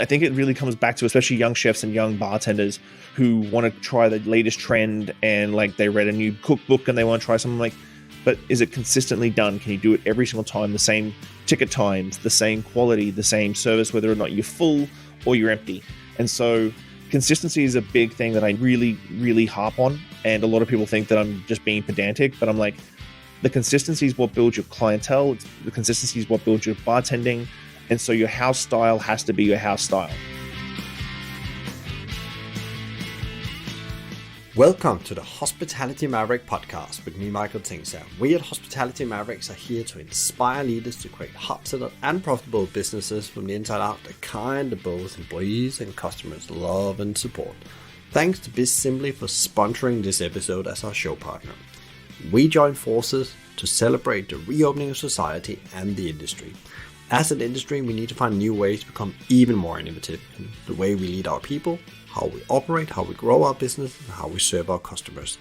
I think it really comes back to especially young chefs and young bartenders who want to try the latest trend, and like they read a new cookbook and they want to try something, like, but is it consistently done? Can you do it every single time? The same ticket times, the same quality, the same service, whether or not you're full or you're empty. And so consistency is a big thing that I really, really harp on. And a lot of people think that I'm just being pedantic, but I'm like, the consistency is what builds your clientele. The consistency is what builds your bartending. And so your house style has to be your house style. Welcome to the Hospitality Maverick podcast with me, Michael Tingsager. We at Hospitality Mavericks are here to inspire leaders to create hot-settled and profitable businesses from the inside out, the kind that both employees and customers love and support. Thanks to BizSimply for sponsoring this episode as our show partner. We join forces to celebrate the reopening of society and the industry. As an industry, we need to find new ways to become even more innovative in the way we lead our people, how we operate, how we grow our business, and how we serve our customers.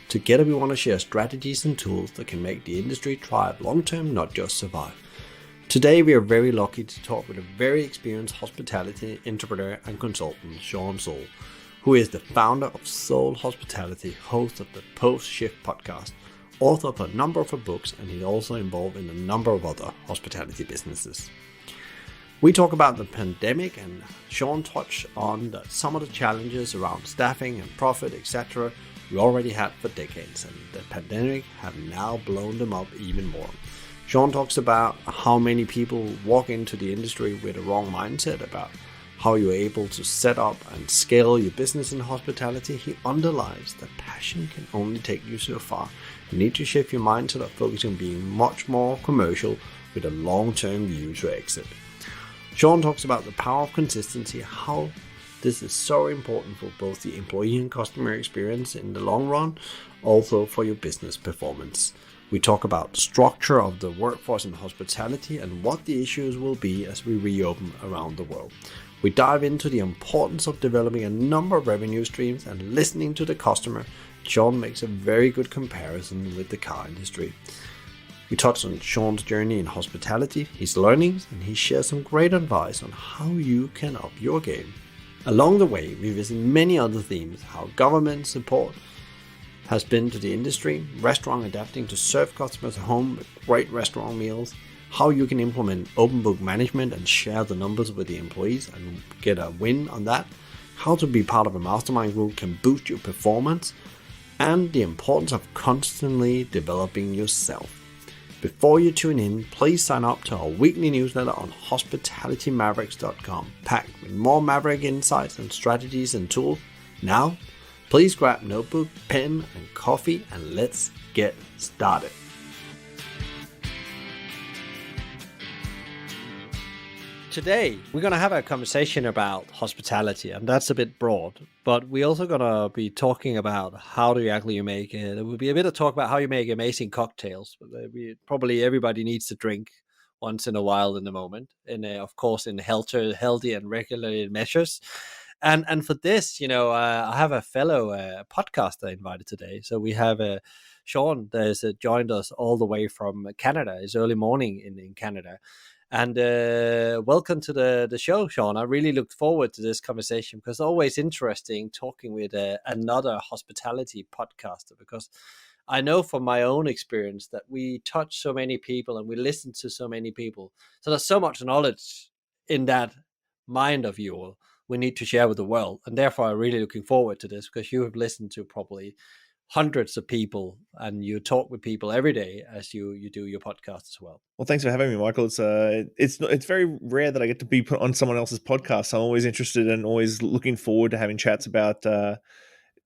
Together, we want to share strategies and tools that can make the industry thrive long-term, not just survive. Today, we are very lucky to talk with a very experienced hospitality entrepreneur and consultant, Shawn Soole, who is the founder of Soule Hospitality, host of the Post-Shift podcast, author of a number of books, and he's also involved in a number of other hospitality businesses. We talk about the pandemic, and Shawn touched on some of the challenges around staffing and profit, etc. we already had for decades, and the pandemic have now blown them up even more. Shawn talks about how many people walk into the industry with a wrong mindset about how you're able to set up and scale your business in hospitality. He underlines that passion can only take you so far. You need to shift your mindset of focusing on being much more commercial with a long-term view to exit. Shawn talks about the power of consistency, how this is so important for both the employee and customer experience in the long run, also for your business performance. We talk about the structure of the workforce in hospitality and what the issues will be as we reopen around the world. We dive into the importance of developing a number of revenue streams and listening to the customer. Shawn makes a very good comparison with the car industry. We touch on Shawn's journey in hospitality, his learnings, and he shares some great advice on how you can up your game. Along the way, we visit many other themes, how government support has been to the industry, restaurant adapting to serve customers at home with great restaurant meals, how you can implement open book management and share the numbers with the employees and get a win on that, how to be part of a mastermind group can boost your performance, and the importance of constantly developing yourself. Before you tune in, please sign up to our weekly newsletter on hospitalitymavericks.com, packed with more Maverick insights and strategies and tools. Now, please grab notebook, pen, and coffee, and let's get started. Today, we're going to have a conversation about hospitality, and that's a bit broad, but we're also going to be talking about how do you actually make it. There will be a bit of talk about how you make amazing cocktails. Probably everybody needs to drink once in a while in the moment, and of course in healthy and regulated measures. And for this, I have a fellow podcaster invited today. So we have Shawn that has joined us all the way from Canada. It's early morning in Canada. And welcome to the show, Shawn. I really looked forward to this conversation because it's always interesting talking with another hospitality podcaster, because I know from my own experience that we touch so many people and we listen to so many people. So there's so much knowledge in that mind of yours we need to share with the world. And therefore, I'm really looking forward to this because you have listened to probably hundreds of people and you talk with people every day as you do your podcast as well. Well, thanks for having me, Michael. It's very rare that I get to be put on someone else's podcast. So I'm always interested and always looking forward to having chats about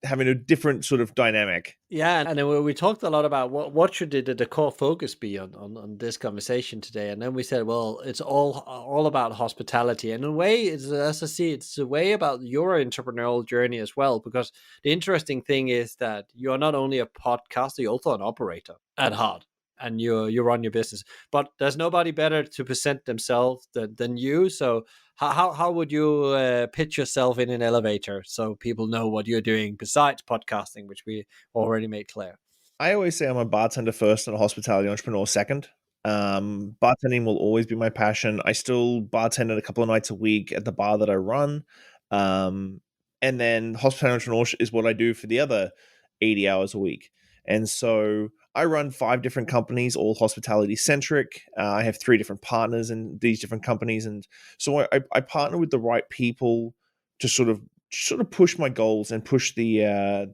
having a different sort of dynamic. Yeah, and then we talked a lot about what should the core focus be on this conversation today, and then we said, well, it's all about hospitality, and in a way, it's, as I see, it's a way about your entrepreneurial journey as well. Because the interesting thing is that you are not only a podcaster, you're also an operator at heart, and you run your business. But there's nobody better to present themselves than you. So how would you pitch yourself in an elevator so people know what you're doing besides podcasting, which we already made clear? I always say I'm a bartender first and a hospitality entrepreneur second. Bartending will always be my passion. I still bartend a couple of nights a week at the bar that I run. Um, and then hospitality entrepreneurship is what I do for the other 80 hours a week. And so I run 5 different companies, all hospitality centric. I have 3 different partners in these different companies. And so I partner with the right people to sort of push my goals and push the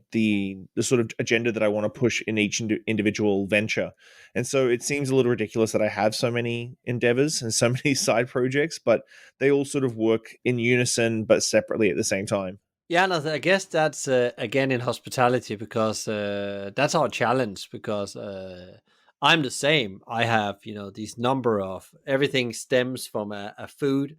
sort of agenda that I want to push in each individual venture. And so it seems a little ridiculous that I have so many endeavors and so many side projects, but they all sort of work in unison but separately at the same time. Yeah, and I guess that's again in hospitality because that's our challenge. Because I'm the same. I have these number of everything stems from a food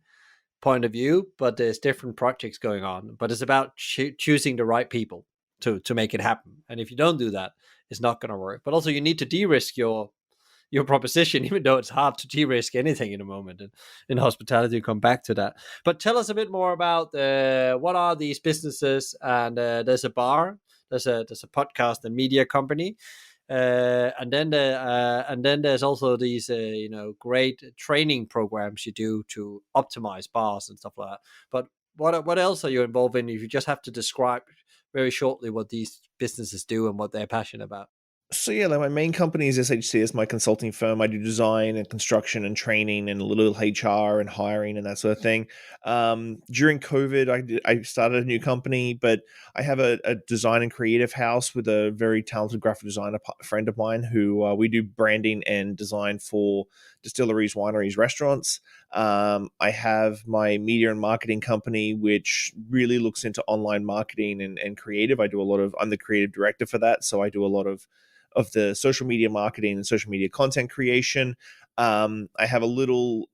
point of view, but there's different projects going on. But it's about choosing the right people to make it happen. And if you don't do that, it's not going to work. But also, you need to de-risk your proposition, even though it's hard to de-risk anything in a moment. And in hospitality, come back to that. But tell us a bit more about what are these businesses? And there's a bar, there's a podcast and media company. And then there's also these great training programs you do to optimize bars and stuff like that. But what else are you involved in? If you just have to describe very shortly what these businesses do and what they're passionate about. So yeah, like my main company is SHC, is my consulting firm. I do design and construction and training and a little HR and hiring and that sort of thing. During COVID, I started a new company, but I have a design and creative house with a very talented graphic designer friend of mine who we do branding and design for distilleries, wineries, restaurants. I have my media and marketing company, which really looks into online marketing and creative. I'm the creative director for that, so I do a lot of the social media marketing and social media content creation. I have a little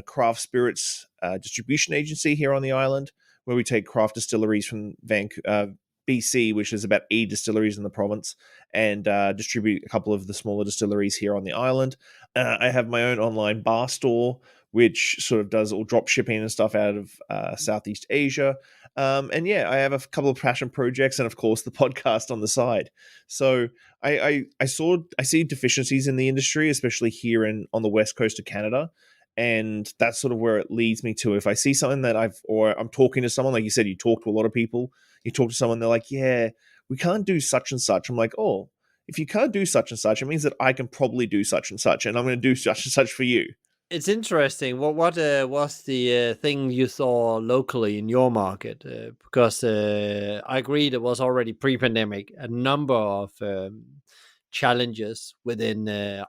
craft spirits distribution agency here on the island where we take craft distilleries from BC, which is about 80 distilleries in the province, and distribute a couple of the smaller distilleries here on the island. I have my own online bar store, which sort of does all drop shipping and stuff out of Southeast Asia. And yeah, I have a couple of passion projects and, of course, the podcast on the side. So I see deficiencies in the industry, especially here on the west coast of Canada, and that's sort of where it leads me to. If I see something that I'm talking to someone, like you said, you talk to a lot of people, you talk to someone, they're like, yeah, we can't do such and such. I'm like, oh, if you can't do such and such, it means that I can probably do such and such, and I'm going to do such and such for you. It's interesting. What was the thing you saw locally in your market? Because I agree, there was already pre-pandemic a number of challenges within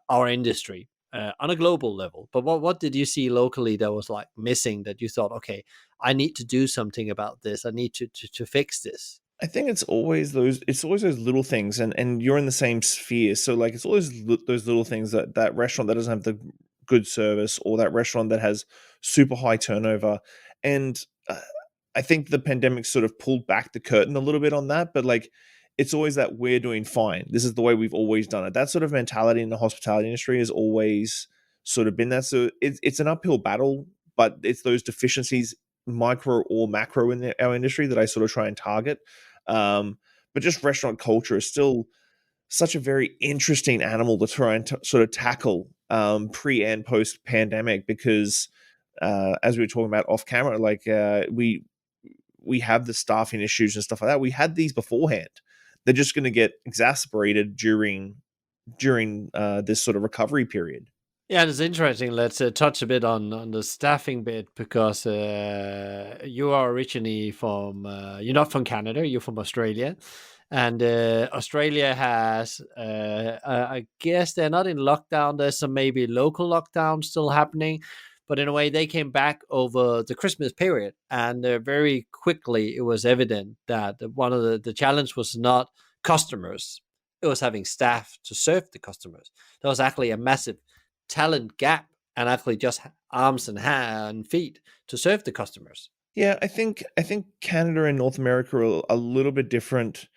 our industry on a global level. But what did you see locally that was like missing, that you thought, okay, I need to do something about this. I need to fix this. I think it's always those little things, and you're in the same sphere. So like it's always those little things, that restaurant that doesn't have the good service, or that restaurant that has super high turnover. And I think the pandemic sort of pulled back the curtain a little bit on that, but like it's always that we're doing fine. This is the way we've always done it. That sort of mentality in the hospitality industry has always sort of been that. So it's an uphill battle, but it's those deficiencies, micro or macro, in our industry that I sort of try and target. But just restaurant culture is still such a very interesting animal to try and sort of tackle pre and post pandemic, because as we were talking about off camera, like we have the staffing issues and stuff like that. We had these beforehand. They're just going to get exacerbated during this sort of recovery period. Yeah, and it's interesting. Let's touch a bit on the staffing bit, because you are originally from, you're not from Canada, you're from Australia. And Australia has, I guess they're not in lockdown. There's some maybe local lockdown still happening. But in a way, they came back over the Christmas period. And very quickly, it was evident that one of the challenge was not customers. It was having staff to serve the customers. There was actually a massive talent gap, and actually just arms and feet to serve the customers. Yeah, I think Canada and North America are a little bit different,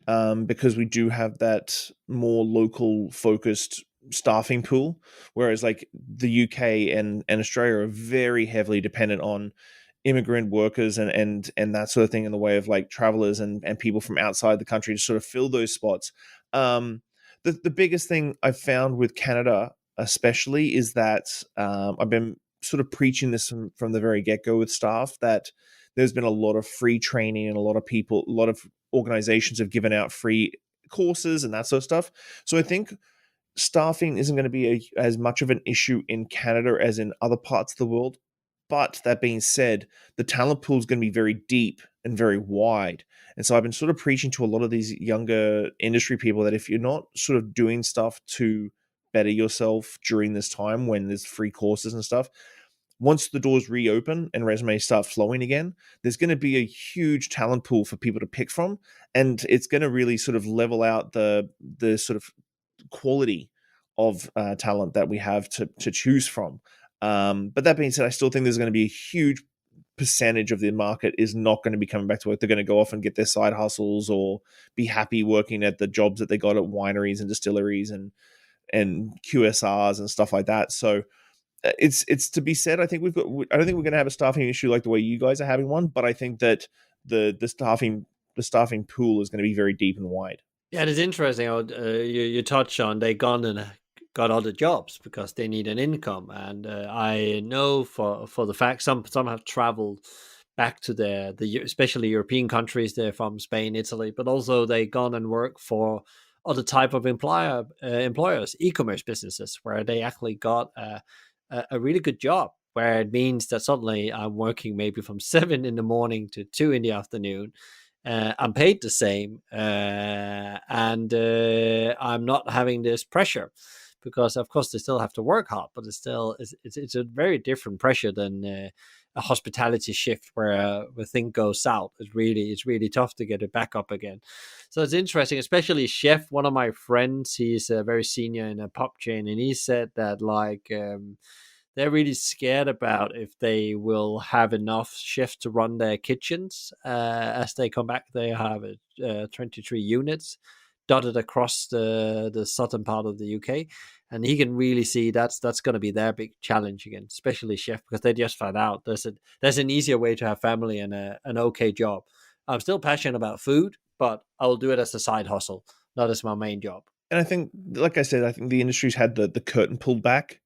because we do have that more local focused staffing pool, whereas like the UK and Australia are very heavily dependent on immigrant workers and that sort of thing, in the way of like travelers and people from outside the country to sort of fill those spots. The biggest thing I've found with Canada especially, is that I've been sort of preaching this from the very get go with staff, that there's been a lot of free training, and a lot of organizations have given out free courses and that sort of stuff. So I think staffing isn't going to be as much of an issue in Canada as in other parts of the world. But that being said, the talent pool is going to be very deep and very wide. And so I've been sort of preaching to a lot of these younger industry people that if you're not sort of doing stuff to better yourself during this time when there's free courses and stuff, once the doors reopen and resumes start flowing again, there's going to be a huge talent pool for people to pick from, and it's going to really sort of level out the sort of quality of talent that we have to choose from. But that being said, I still think there's going to be a huge percentage of the market is not going to be coming back to work. They're going to go off and get their side hustles or be happy working at the jobs that they got at wineries and distilleries and QSRs and stuff like that. So it's to be said. I think I don't think we're going to have a staffing issue like the way you guys are having one, but I think that the staffing pool is going to be very deep and wide. Yeah, it's interesting. You touch on they gone and got other jobs because they need an income, and I know for the fact some have traveled back to the especially European countries. They're from Spain, Italy, but also they gone and work for other type of employers, e-commerce businesses, where they actually got a really good job. Where it means that suddenly I'm working maybe from 7 in the morning to 2 in the afternoon. I'm paid the same, and I'm not having this pressure because, of course, they still have to work hard, but it's a very different pressure than a hospitality shift where thing goes south. It's really tough to get it back up again. So it's interesting, especially chef. One of my friends, he's very senior in a pub chain, and he said that they're really scared about if they will have enough chefs to run their kitchens as they come back. They have 23 units dotted across the southern part of the UK, and he can really see that's going to be their big challenge again, especially chef, because they just found out there's an easier way to have family and an okay job. I'm still passionate about food, but I will do it as a side hustle, not as my main job. And I think, like I said, I think the industry's had the curtain pulled back,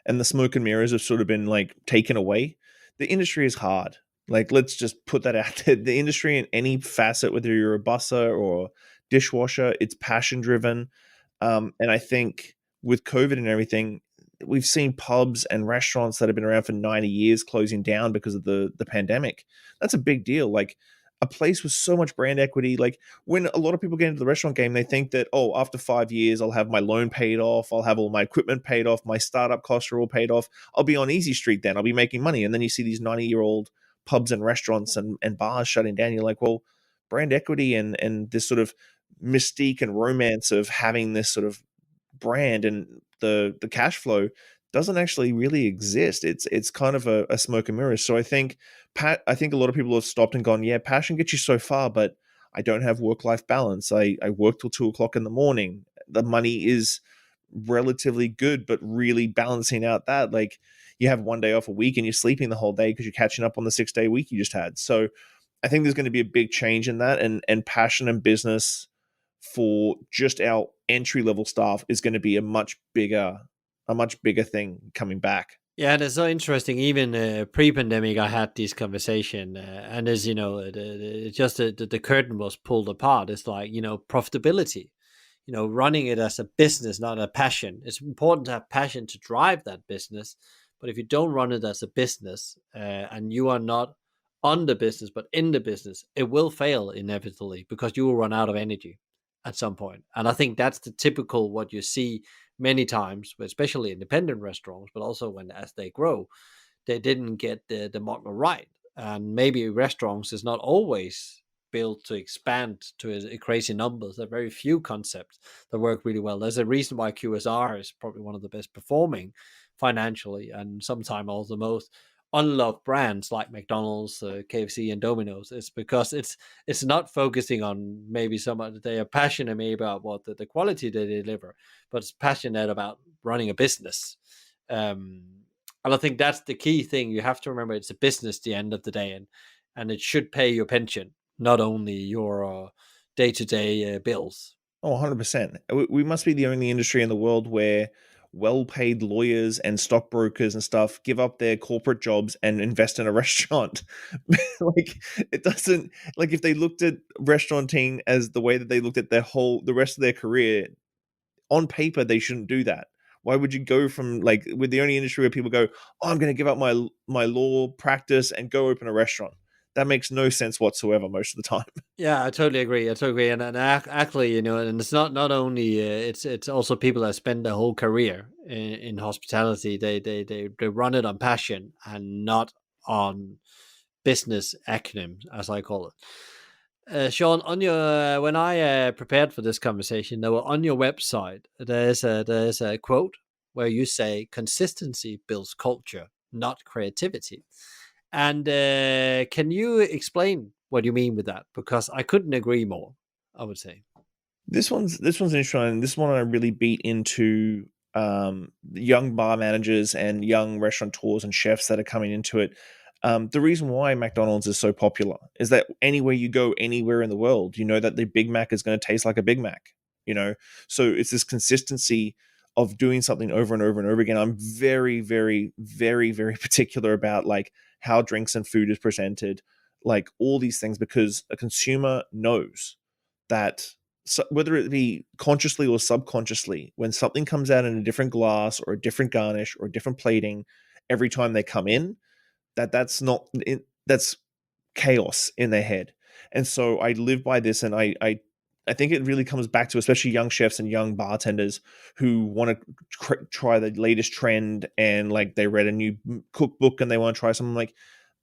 and the smoke and mirrors have sort of been like taken away. The industry is hard. Like, let's just put that out there. The industry in any facet, whether you're a busser or dishwasher, it's passion driven. And I think with COVID and everything, we've seen pubs and restaurants that have been around for 90 years closing down because of the pandemic. That's a big deal. Like, a place with so much brand equity. Like, when a lot of people get into the restaurant game, they think that, oh, after 5 years, I'll have my loan paid off. I'll have all my equipment paid off. My startup costs are all paid off. I'll be on easy street then. I'll be making money. And then you see these 90-year-old pubs and restaurants and bars shutting down. You're like, well, brand equity and this sort of mystique and romance of having this sort of brand and the cash flow doesn't actually really exist. It's kind of a smoke and mirrors. So I think a lot of people have stopped and gone, yeah, passion gets you so far, but I don't have work-life balance. I work till 2 o'clock in the morning. The money is relatively good, but really balancing out that, like, you have one day off a week and you're sleeping the whole day because you're catching up on the 6-day week you just had. So I think there's going to be a big change in that, and passion and business for just our entry level staff is going to be a much bigger thing coming back. Yeah, that's so interesting. Even pre-pandemic, I had this conversation, and as you know, the curtain was pulled apart. It's like, profitability. Running it as a business, not a passion. It's important to have passion to drive that business, but if you don't run it as a business and you are not on the business but in the business, it will fail inevitably because you will run out of energy at some point. And I think that's the typical what you see many times, especially independent restaurants, but also as they grow, they didn't get the model right. And maybe restaurants is not always built to expand to a crazy numbers. There are very few concepts that work really well. There's a reason why QSR is probably one of the best performing financially, and sometimes also the most unloved brands like McDonald's, KFC, and Domino's. It's because it's not focusing on maybe so much. They are passionate maybe about what the quality they deliver, but it's passionate about running a business. And I think that's the key thing. You have to remember it's a business at the end of the day, and it should pay your pension, not only your day-to-day bills. Oh, 100%. We must be the only industry in the world where well-paid lawyers and stockbrokers and stuff give up their corporate jobs and invest in a restaurant. Like, it doesn't, like, if they looked at restauranting as the way that they looked at the rest of their career, on paper they shouldn't do that. Why would you go from, like, with the only industry where people go, oh, I'm going to give up my law practice and go open a restaurant? That makes no sense whatsoever most of the time. Yeah, I totally agree. I totally agree. And actually, and it's not only it's also people that spend their whole career in hospitality. They run it on passion and not on business acumen, as I call it. Shawn, on your when I prepared for this conversation, there were on your website there's a quote where you say consistency builds culture, not creativity. And can you explain what you mean with that? Because I couldn't agree more, I would say. This one's interesting. This one I really beat into young bar managers and young restaurateurs and chefs that are coming into it. The reason why McDonald's is so popular is that anywhere you go, anywhere in the world, you know that the Big Mac is going to taste like a Big Mac. You know, so it's this consistency of doing something over and over and over again. I'm very, very, very, very particular about, like, how drinks and food is presented, like all these things, because a consumer knows that, so whether it be consciously or subconsciously, when something comes out in a different glass or a different garnish or a different plating every time they come in, that's not that's chaos in their head. And so I live by this, and I think it really comes back to especially young chefs and young bartenders who want to try the latest trend, and, like, they read a new cookbook and they want to try something, like,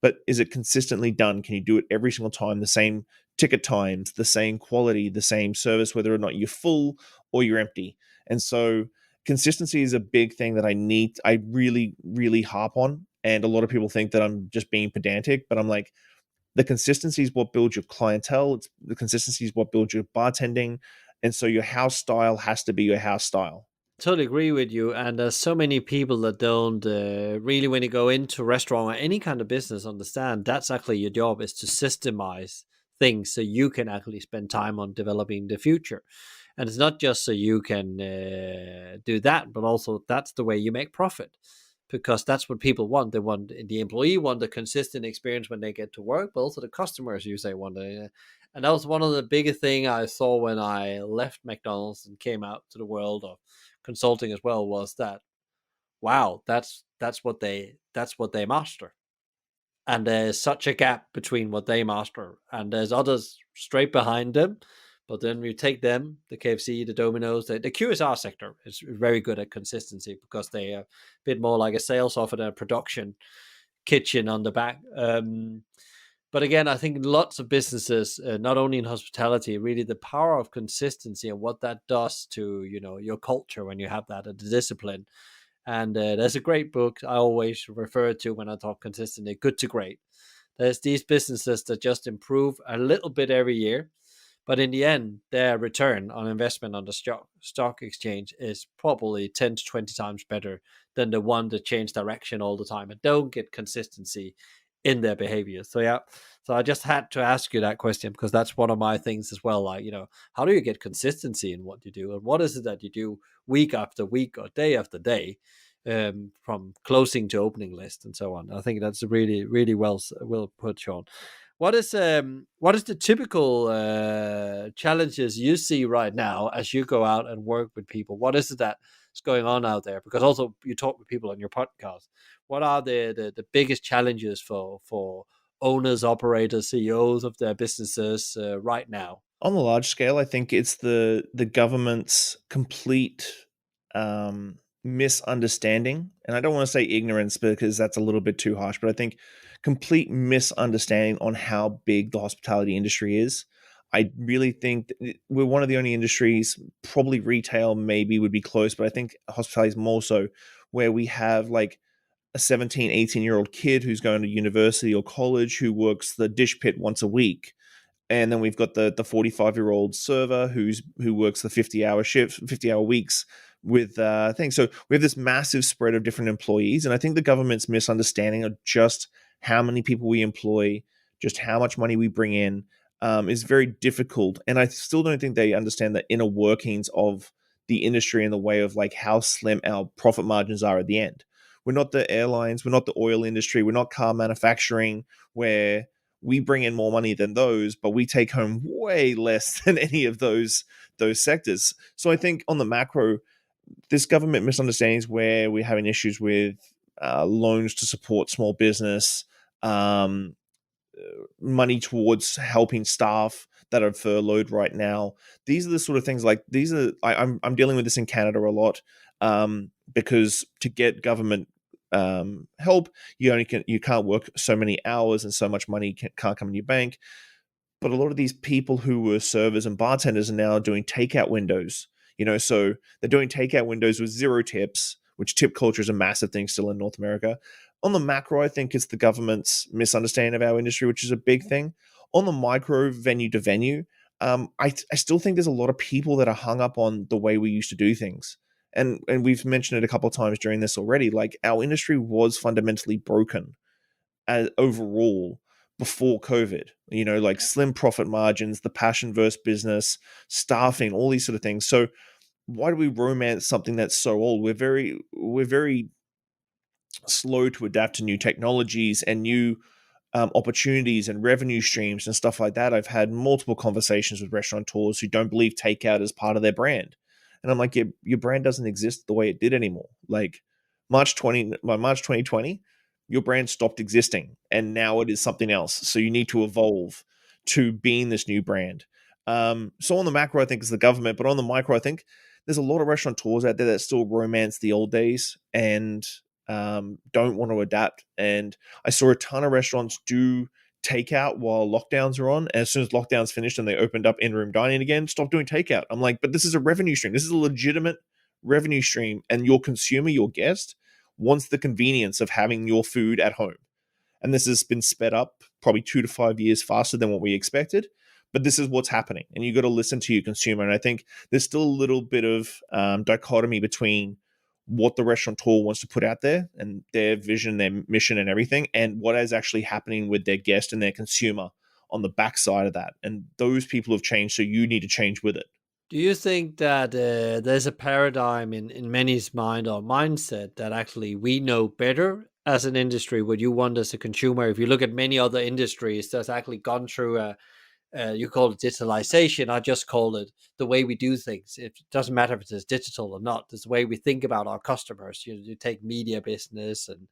but is it consistently done? Can you do it every single time, the same ticket times, the same quality, the same service, whether or not you're full or you're empty? And so consistency is a big thing that I really, really harp on. And a lot of people think that I'm just being pedantic, but I'm like, the consistency is what builds your clientele. The consistency is what builds your bartending. And so your house style has to be your house style. Totally agree with you. And there's so many people that don't really, when you go into a restaurant or any kind of business, understand that's actually your job is to systemize things so you can actually spend time on developing the future. And it's not just so you can do that, but also that's the way you make profit, because that's what people want. They want the employee want a consistent experience when they get to work, but also the customers, you say, want to. And that was one of the biggest thing I saw when I left McDonald's and came out to the world of consulting as well, was that, wow, that's what they master. And there's such a gap between what they master and there's others straight behind them. But then you take them, the KFC, the Domino's, the QSR sector is very good at consistency because they are a bit more like a sales offer than a production kitchen on the back. But again, I think lots of businesses, not only in hospitality, really the power of consistency and what that does to, your culture when you have that, and the discipline. And there's a great book I always refer to when I talk consistently, Good to Great. There's these businesses that just improve a little bit every year, but in the end, their return on investment on the stock exchange is probably 10 to 20 times better than the one that change direction all the time and don't get consistency in their behavior. So yeah, so I just had to ask you that question because that's one of my things as well. Like, how do you get consistency in what you do, and what is it that you do week after week or day after day, from closing to opening list and so on? I think that's really, really well put, Shawn. What is the typical challenges you see right now as you go out and work with people? What is it that's going on out there? Because also you talk with people on your podcast. What are the biggest challenges for owners, operators, CEOs of their businesses right now? On the large scale, I think it's the government's complete misunderstanding, and I don't want to say ignorance because that's a little bit too harsh, but I think complete misunderstanding on how big the hospitality industry is. I really think we're one of the only industries, probably retail maybe would be close, but I think hospitality is more so, where we have, like, a 17, 18-year-old kid who's going to university or college who works the dish pit once a week. And then we've got the 45-year-old server who works the 50-hour shifts, 50-hour weeks with things. So we have this massive spread of different employees, and I think the government's misunderstanding of just how many people we employ, just how much money we bring in, is very difficult. And I still don't think they understand the inner workings of the industry in the way of like how slim our profit margins are at the end. We're not the airlines, we're not the oil industry, we're not car manufacturing, where we bring in more money than those, but we take home way less than any of those sectors. So I think on the macro, this government misunderstandings where we're having issues with loans to support small business, um, money towards helping staff that are furloughed right now. These are the sort of things like these are. I'm dealing with this in Canada a lot, because to get government help, you can't work so many hours and so much money can't come in your bank. But a lot of these people who were servers and bartenders are now doing takeout windows. So they're doing takeout windows with zero tips, which tip culture is a massive thing still in North America. On the macro, I think it's the government's misunderstanding of our industry, which is a big thing. On the micro, venue to venue, I still think there's a lot of people that are hung up on the way we used to do things. And we've mentioned it a couple of times during this already. Like, our industry was fundamentally broken as overall before COVID, like slim profit margins, the passion versus business, staffing, all these sort of things. So why do we romance something that's so old? We're very slow to adapt to new technologies and new opportunities and revenue streams and stuff like that. I've had multiple conversations with restaurateurs who don't believe takeout is part of their brand. And I'm like, your brand doesn't exist the way it did anymore. Like by March 2020, your brand stopped existing and now it is something else. So you need to evolve to being this new brand. So on the macro, I think it's the government, but on the micro, I think there's a lot of restaurateurs out there that still romance the old days and don't want to adapt. And I saw a ton of restaurants do takeout while lockdowns are on. And as soon as lockdowns finished and they opened up in-room dining again, stop doing takeout. I'm like, but this is a revenue stream. This is a legitimate revenue stream. And your consumer, your guest, wants the convenience of having your food at home. And this has been sped up probably 2 to 5 years faster than what we expected. But this is what's happening. And you got to listen to your consumer. And I think there's still a little bit of dichotomy between what the restaurateur wants to put out there and their vision, their mission and everything, and what is actually happening with their guest and their consumer on the backside of that. And those people have changed, so you need to change with it. Do you think that there's a paradigm in many's mind or mindset that actually we know better as an industry what you want as a consumer? If you look at many other industries that's actually gone through you call it digitalization. I just call it the way we do things. It doesn't matter if it's digital or not. It's the way we think about our customers. You take media business, and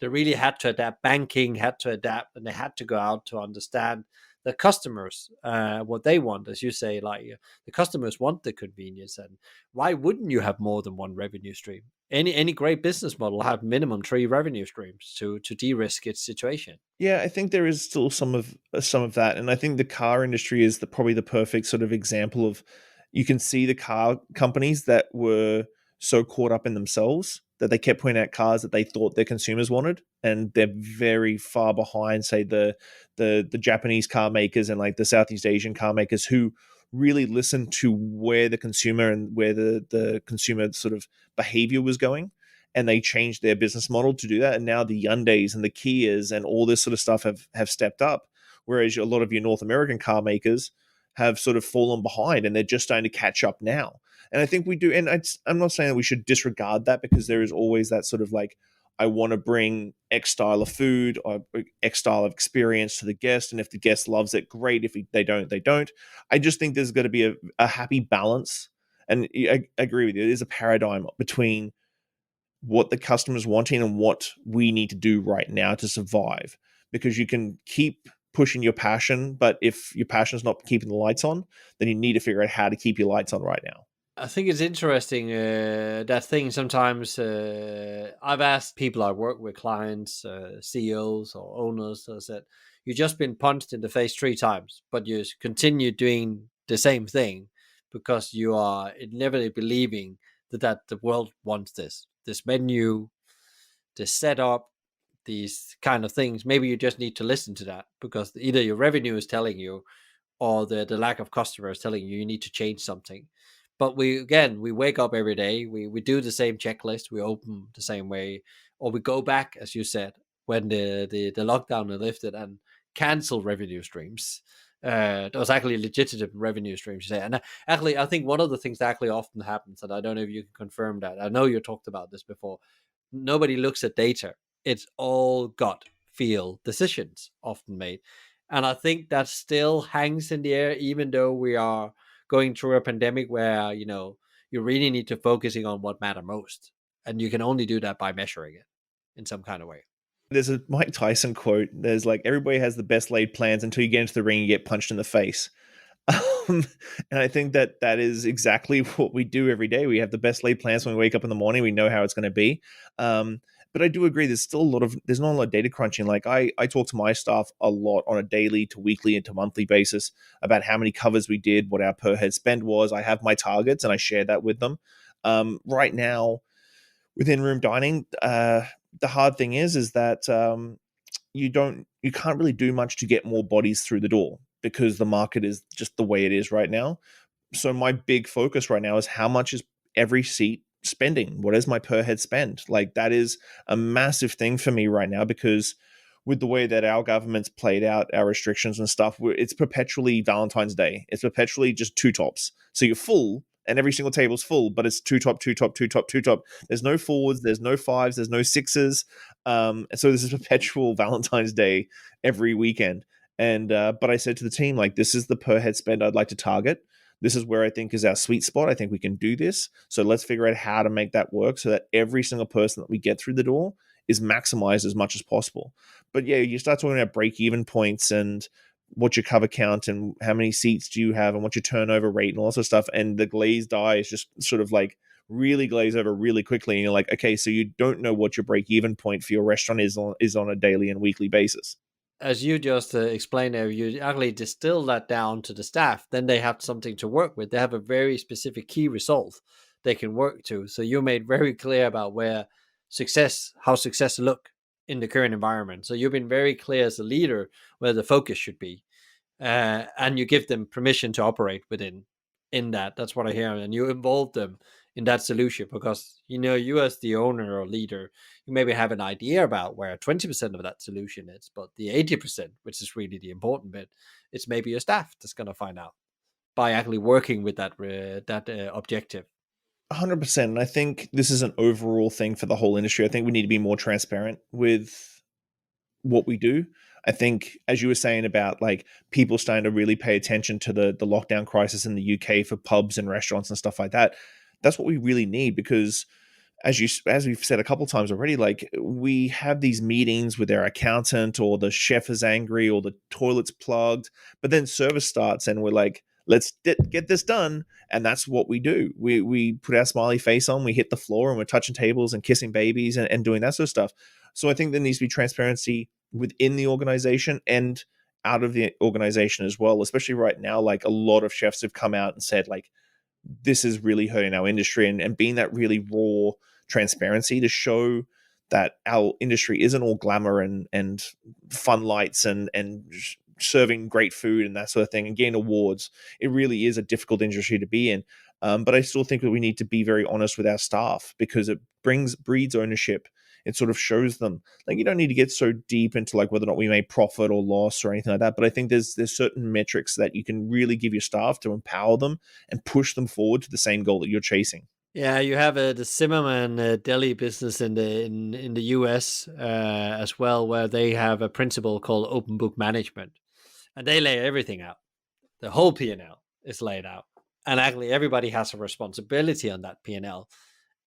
they really had to adapt. Banking had to adapt, and they had to go out to understand the customers, what they want. As you say, like the customers want the convenience. And why wouldn't you have more than one revenue stream? Any great business model have minimum 3 revenue streams to de-risk its situation. Yeah, I think there is still some of that, and I think the car industry is probably the perfect sort of example of. You can see the car companies that were so caught up in themselves that they kept putting out cars that they thought their consumers wanted, and they're very far behind, say the Japanese car makers and like the Southeast Asian car makers who really listened to where the consumer and where the consumer sort of behavior was going, and they changed their business model to do that. And now the Hyundais and the Kias and all this sort of stuff have stepped up, whereas a lot of your North American car makers have sort of fallen behind and they're just starting to catch up now. And I think we do, and I'm not saying that we should disregard that, because there is always that sort of like, I want to bring X style of food or X style of experience to the guest. And if the guest loves it, great. If they don't, they don't. I just think there's got to be a happy balance. And I agree with you. There's a paradigm between what the customer's wanting and what we need to do right now to survive. Because you can keep pushing your passion, but if your passion is not keeping the lights on, then you need to figure out how to keep your lights on right now. I think it's interesting that thing sometimes I've asked people I work with, clients, CEOs or owners, I said, you've just been punched in the face 3 times, but you continue doing the same thing because you are inevitably believing that the world wants this menu, this setup, these kind of things. Maybe you just need to listen to that because either your revenue is telling you or the lack of customers telling you need to change something. But we wake up every day, we do the same checklist, we open the same way, or we go back, as you said, when the lockdown is lifted and cancel revenue streams. That was actually a legitimate revenue stream, you say. And actually, I think one of the things that actually often happens, and I don't know if you can confirm that. I know you talked about this before. Nobody looks at data. It's all gut feel decisions often made. And I think that still hangs in the air, even though we are going through a pandemic where, you really need to focusing on what matter most. And you can only do that by measuring it in some kind of way. There's a Mike Tyson quote. There's like, everybody has the best laid plans until you get into the ring and get punched in the face. And I think that that is exactly what we do every day. We have the best laid plans when we wake up in the morning. We know how it's going to be. But I do agree. There's not a lot of data crunching. Like I talk to my staff a lot on a daily to weekly and to monthly basis about how many covers we did, what our per head spend was. I have my targets and I share that with them. Right now, within room dining, the hard thing is that you can't really do much to get more bodies through the door because the market is just the way it is right now. So my big focus right now is how much is every seat spending? What is my per head spend? Like that is a massive thing for me right now because with the way that our government's played out our restrictions and stuff, it's perpetually Valentine's Day. It's perpetually just two tops. So you're full and every single table's full, but it's two top, two top, two top, two top. There's no fours, there's no fives, there's no sixes. So this is perpetual Valentine's Day every weekend. And but I said to the team, like, this is the per head spend I'd like to target. This is where I think is our sweet spot. I think we can do this. So let's figure out how to make that work so that every single person that we get through the door is maximized as much as possible. But yeah, you start talking about break even points and what's your cover count and how many seats do you have and what's your turnover rate and all that sort of stuff. And the glazed eye is just sort of like really glaze over really quickly. And you're like, okay, so you don't know what your break even point for your restaurant is on a daily and weekly basis. As you just explained there, you actually distill that down to the staff. Then they have something to work with. They have a very specific key result they can work to. So you made very clear about how success look in the current environment. So you've been very clear as a leader where the focus should be, and you give them permission to operate in that. That's what I hear, and you involve them in that solution because you as the owner or leader, you maybe have an idea about where 20% of that solution is, but the 80%, which is really the important bit, it's maybe your staff that's going to find out by actually working with that objective. 100%. And I think this is an overall thing for the whole industry. I think we need to be more transparent with what we do. I think, as you were saying about like people starting to really pay attention to the lockdown crisis in the UK for pubs and restaurants and stuff like that, that's what we really need because as we've said a couple times already, like we have these meetings with our accountant or the chef is angry or the toilet's plugged, but then service starts and we're like, let's get this done. And that's what we do. We put our smiley face on, we hit the floor and we're touching tables and kissing babies and doing that sort of stuff. So I think there needs to be transparency within the organization and out of the organization as well, especially right now. Like a lot of chefs have come out and said like, this is really hurting our industry and being that really raw transparency to show that our industry isn't all glamour and fun lights and serving great food and that sort of thing and getting awards. It really is a difficult industry to be in. But I still think that we need to be very honest with our staff because it breeds ownership. It sort of shows them like you don't need to get so deep into like whether or not we made profit or loss or anything like that. But I think there's certain metrics that you can really give your staff to empower them and push them forward to the same goal that you're chasing. Yeah, you have the Zimmerman deli business in the US as well, where they have a principle called open book management, and they lay everything out. The whole P&L is laid out, and actually everybody has a responsibility on that P&L.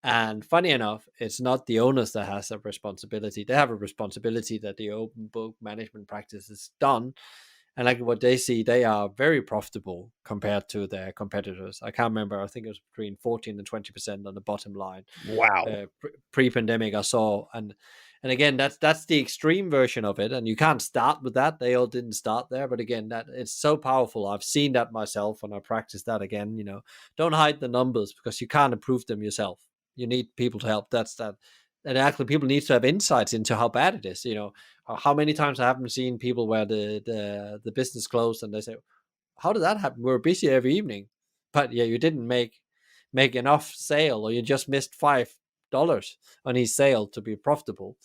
And funny enough, it's not the owners that has a responsibility. They have a responsibility that the open book management practice is done. And like what they see, they are very profitable compared to their competitors. I can't remember. I think it was between 14 and 20% on the bottom line. Wow. Pre-pandemic, I saw, and again, that's the extreme version of it. And you can't start with that. They all didn't start there, but again, that it's so powerful. I've seen that myself, and I practice that again. Don't hide the numbers because you can't improve them yourself. You need people to help. That's that. And actually, people need to have insights into how bad it is. How many times I haven't seen people where the business closed and they say, "How did that happen? We're busy every evening, but yeah, you didn't make enough sale, or you just missed $5 on each sale to be profitable."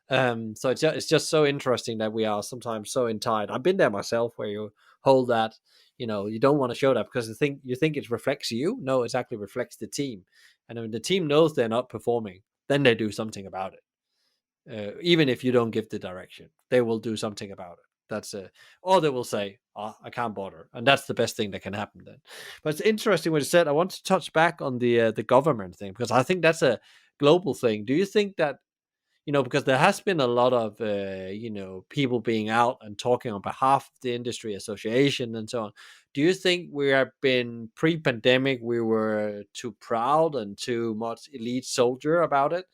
So it's just so interesting that we are sometimes so entitled. I've been there myself, where you hold that, you don't want to show that because you think it reflects you. No, it actually reflects the team, and when the team knows they're not performing, then they do something about it. Even if you don't give the direction, they will do something about it. That's or they will say, "Oh, I can't bother," and that's the best thing that can happen then. But it's interesting what you said. I want to touch back on the government thing, because I think that's a global thing. Do you think that, because there has been a lot of people being out and talking on behalf of the industry association and so on? Do you think we have been pre-pandemic, we were too proud and too much elite soldier about it,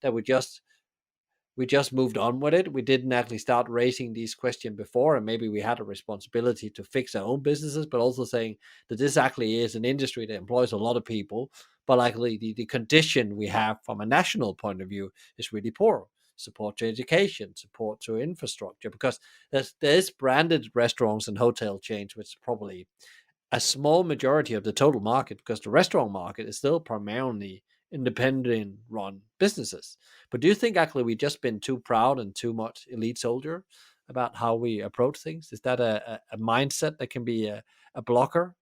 that we just moved on with it? We didn't actually start raising these questions before, and maybe we had a responsibility to fix our own businesses, but also saying that this actually is an industry that employs a lot of people, but likely the condition we have from a national point of view is really poor. Support to education, support to infrastructure, because there's branded restaurants and hotel chains, which is probably a small majority of the total market, because the restaurant market is still primarily independent run businesses. But do you think actually we've just been too proud and too much elite soldier about how we approach things? Is that a mindset that can be a blocker?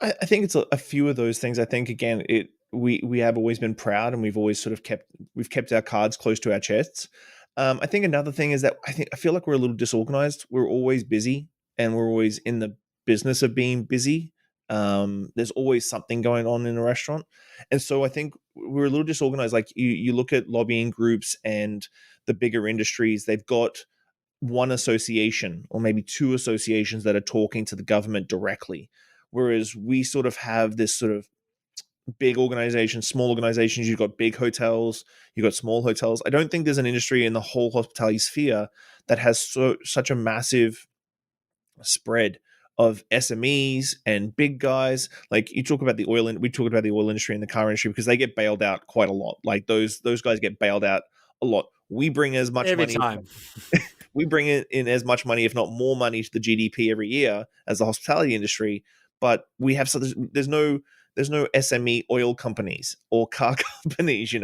I think it's a few of those things. I think again, we have always been proud, and we've always sort of kept our cards close to our chests. I think another thing is that I feel like we're a little disorganized. We're always busy, and we're always in the business of being busy. There's always something going on in a restaurant, and so I think we're a little disorganized. Like you look at lobbying groups and the bigger industries, they've got one association or maybe two associations that are talking to the government directly, whereas we sort of have this sort of big organizations, small organizations. You've got big hotels, you've got small hotels. I don't think there's an industry in the whole hospitality sphere that has such a massive spread of SMEs and big guys. Like you talk about we talk about the oil industry and the car industry because they get bailed out quite a lot. Like those guys get bailed out a lot. We bring as much Every money time. we bring in as much money, if not more money, to the GDP every year as the hospitality industry. But we have there's no SME oil companies or car companies.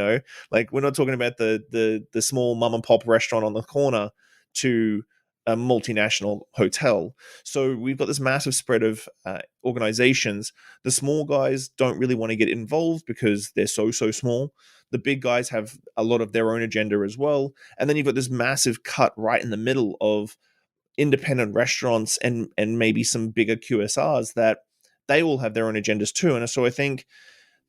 Like we're not talking about the small mom and pop restaurant on the corner to a multinational hotel. So we've got this massive spread of organizations. The small guys don't really want to get involved because they're so small. The big guys have a lot of their own agenda as well. And then you've got this massive cut right in the middle of independent restaurants and maybe some bigger QSRs that they all have their own agendas too. And so I think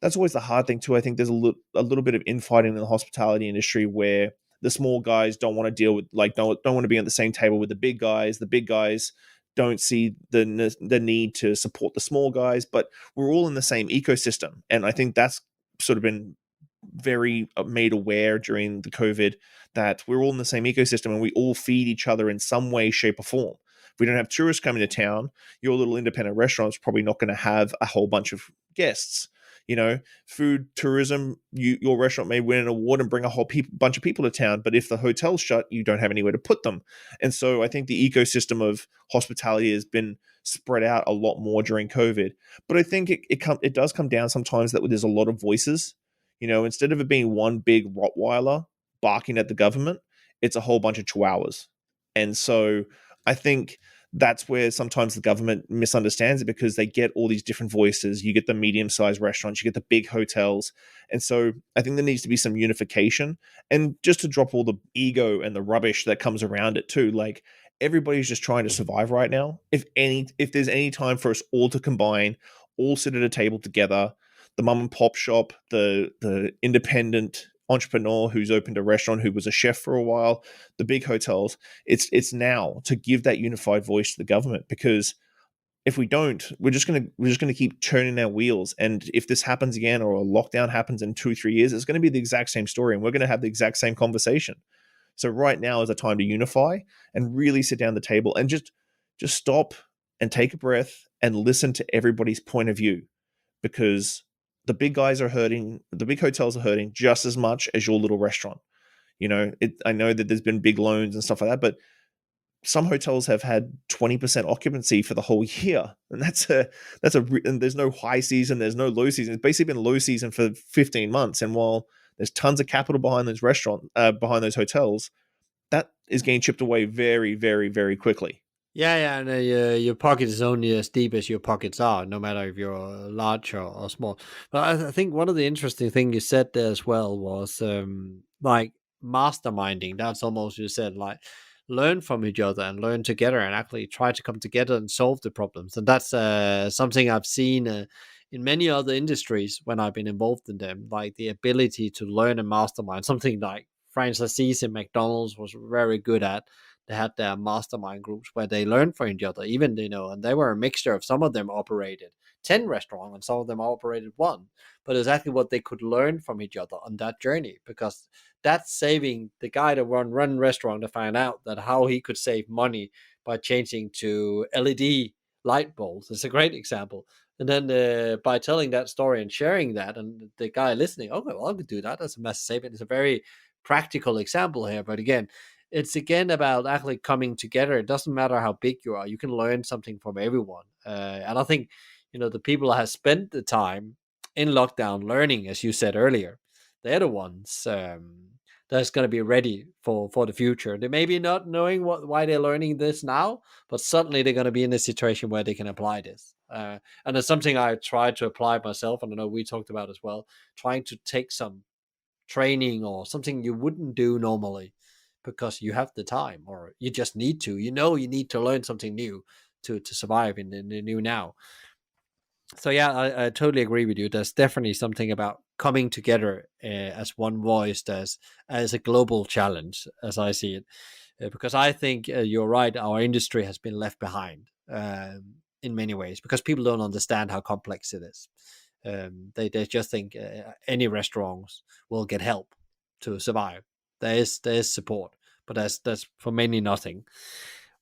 that's always the hard thing too. I think there's a little bit of infighting in the hospitality industry where the small guys don't want to deal with, like, don't want to be at the same table with the big guys. The big guys don't see the need to support the small guys, but we're all in the same ecosystem. And I think that's sort of been very made aware during the COVID that we're all in the same ecosystem and we all feed each other in some way, shape, or form. If we don't have tourists coming to town, your little independent restaurant's probably not going to have a whole bunch of guests. Food tourism, your restaurant may win an award and bring a whole bunch of people to town, but if the hotel's shut, you don't have anywhere to put them. And so I think the ecosystem of hospitality has been spread out a lot more during COVID. But I think it does come down sometimes that there's a lot of voices. Instead of it being one big Rottweiler barking at the government, it's a whole bunch of chihuahuas. And so I think that's where sometimes the government misunderstands it, because they get all these different voices. You get the medium-sized restaurants, you get the big hotels. And so I think there needs to be some unification, and just to drop all the ego and the rubbish that comes around it too. Like, everybody's just trying to survive right now. If there's any time for us all to combine, all sit at a table together, the mom and pop shop, the independent entrepreneur who's opened a restaurant, who was a chef for a while, the big hotels, it's now to give that unified voice to the government. Because if we don't, we're just gonna keep turning our wheels. And if this happens again, or a lockdown happens in 2-3 years, it's going to be the exact same story, and we're going to have the exact same conversation. So right now is a time to unify and really sit down the table and just stop and take a breath and listen to everybody's point of view, because the big guys are hurting, the big hotels are hurting just as much as your little restaurant. I know that there's been big loans and stuff like that, but some hotels have had 20% occupancy for the whole year, and and there's no high season, there's no low season. It's basically been low season for 15 months, and while there's tons of capital behind those hotels, is getting chipped away very, very, very quickly. Yeah, and your pocket is only as deep as your pockets are, no matter if you're large or small. But I think one of the interesting things you said there as well was like masterminding. That's almost you said like learn from each other and learn together and actually try to come together and solve the problems. And that's something I've seen in many other industries when I've been involved in them, like the ability to learn and mastermind. Something like Francis Assisi in McDonald's was very good at. They had their mastermind groups where they learned from each other, even, and they were a mixture of some of them operated 10 restaurants and some of them operated one, but exactly what they could learn from each other on that journey, because that's saving the guy that run restaurant to find out that how he could save money by changing to LED light bulbs. It's a great example. And then by telling that story and sharing that, and the guy listening, okay, well, I could do that. That's a massive saving. It's a very practical example here. But again, it's again about actually coming together. It doesn't matter how big you are; you can learn something from everyone. And I think the people that have spent the time in lockdown learning, as you said earlier, they're the ones that's going to be ready for the future. They may be not knowing why they're learning this now, but suddenly they're going to be in a situation where they can apply this. And it's something I tried to apply myself, and I know we talked about as well, trying to take some training or something you wouldn't do normally because you have the time or you just need to, you need to learn something new to survive in the new now. So yeah, I totally agree with you. There's definitely something about coming together as one voice as a global challenge, as I see it, because I think you're right. Our industry has been left behind in many ways because people don't understand how complex it is. They just think any restaurants will get help to survive. There is support, but that's for many nothing.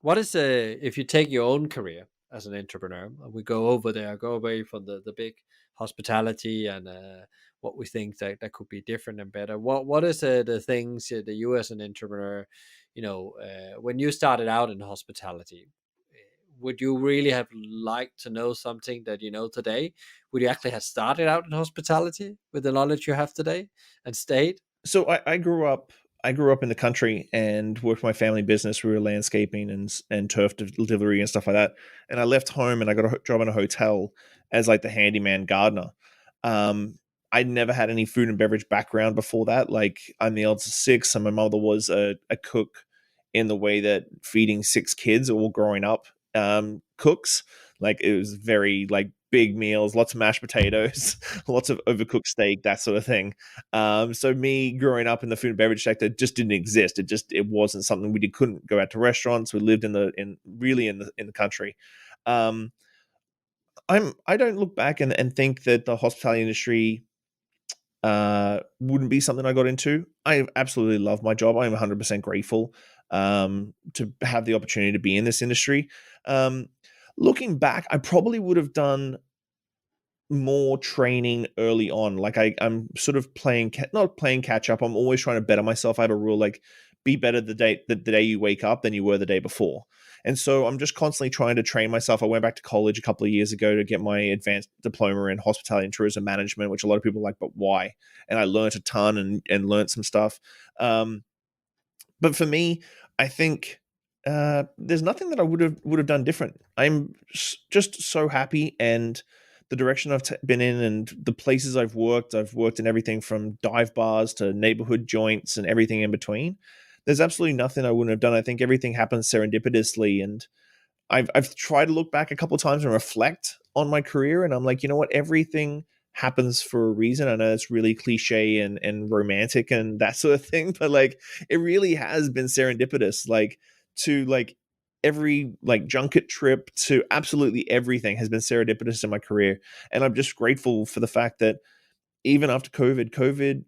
What is if you take your own career as an entrepreneur, we go away from the big hospitality and what we think that could be different and better. What is the things that you as an entrepreneur, when you started out in hospitality, would you really have liked to know something that you know today? Would you actually have started out in hospitality with the knowledge you have today and stayed? So I grew up. I grew up in the country and worked my family business. We were landscaping and turf delivery and stuff like that. And I left home and I got a job in a hotel as like the handyman gardener. I'd never had any food and beverage background before that. Like I'm the eldest of six, and my mother was a cook in the way that feeding six kids all growing up cooks. Like it was very like big meals, lots of mashed potatoes, lots of overcooked steak, that sort of thing. So me growing up in the food and beverage sector just didn't exist. It wasn't something we did. Couldn't go out to restaurants. We lived in the country. Um, I don't look back and think that the hospitality industry wouldn't be something I got into. I absolutely love my job. I'm 100% grateful to have the opportunity to be in this industry. Looking back, I probably would have done more training early on. Like I'm sort of not playing catch up. I'm always trying to better myself. I have a rule like be better the day you wake up than you were the day before. And so I'm just constantly trying to train myself. I went back to college a couple of years ago to get my advanced diploma in hospitality and tourism management, which a lot of people are like, but why? And I learned a ton and learned some stuff. But for me, I think there's nothing that I would have done different. I'm just so happy, and the direction I've been in and the places I've worked in everything from dive bars to neighborhood joints and everything in between. There's absolutely nothing I wouldn't have done. I think everything happens serendipitously, and I've tried to look back a couple of times and reflect on my career, and I'm like, you know what, everything happens for a reason. I know it's really cliche and romantic and that sort of thing, but like it really has been serendipitous. Like to like every like junket trip to absolutely everything has been serendipitous in my career, and I'm just grateful for the fact that even after COVID,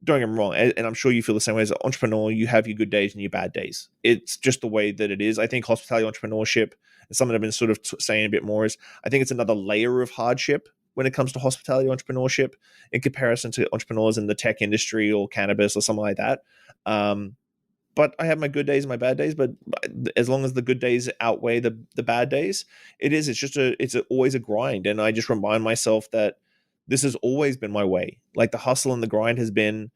don't get me wrong, and I'm sure you feel the same way as an entrepreneur, you have your good days and your bad days. It's just the way that it is. I think hospitality entrepreneurship is something I've been sort of saying a bit more is I think it's another layer of hardship when it comes to hospitality entrepreneurship in comparison to entrepreneurs in the tech industry or cannabis or something like that. But I have my good days and my bad days. But as long as the good days outweigh the bad days, it's always a grind. And I just remind myself that this has always been my way. Like the hustle and the grind has been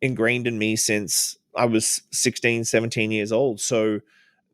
ingrained in me since I was 16, 17 years old. So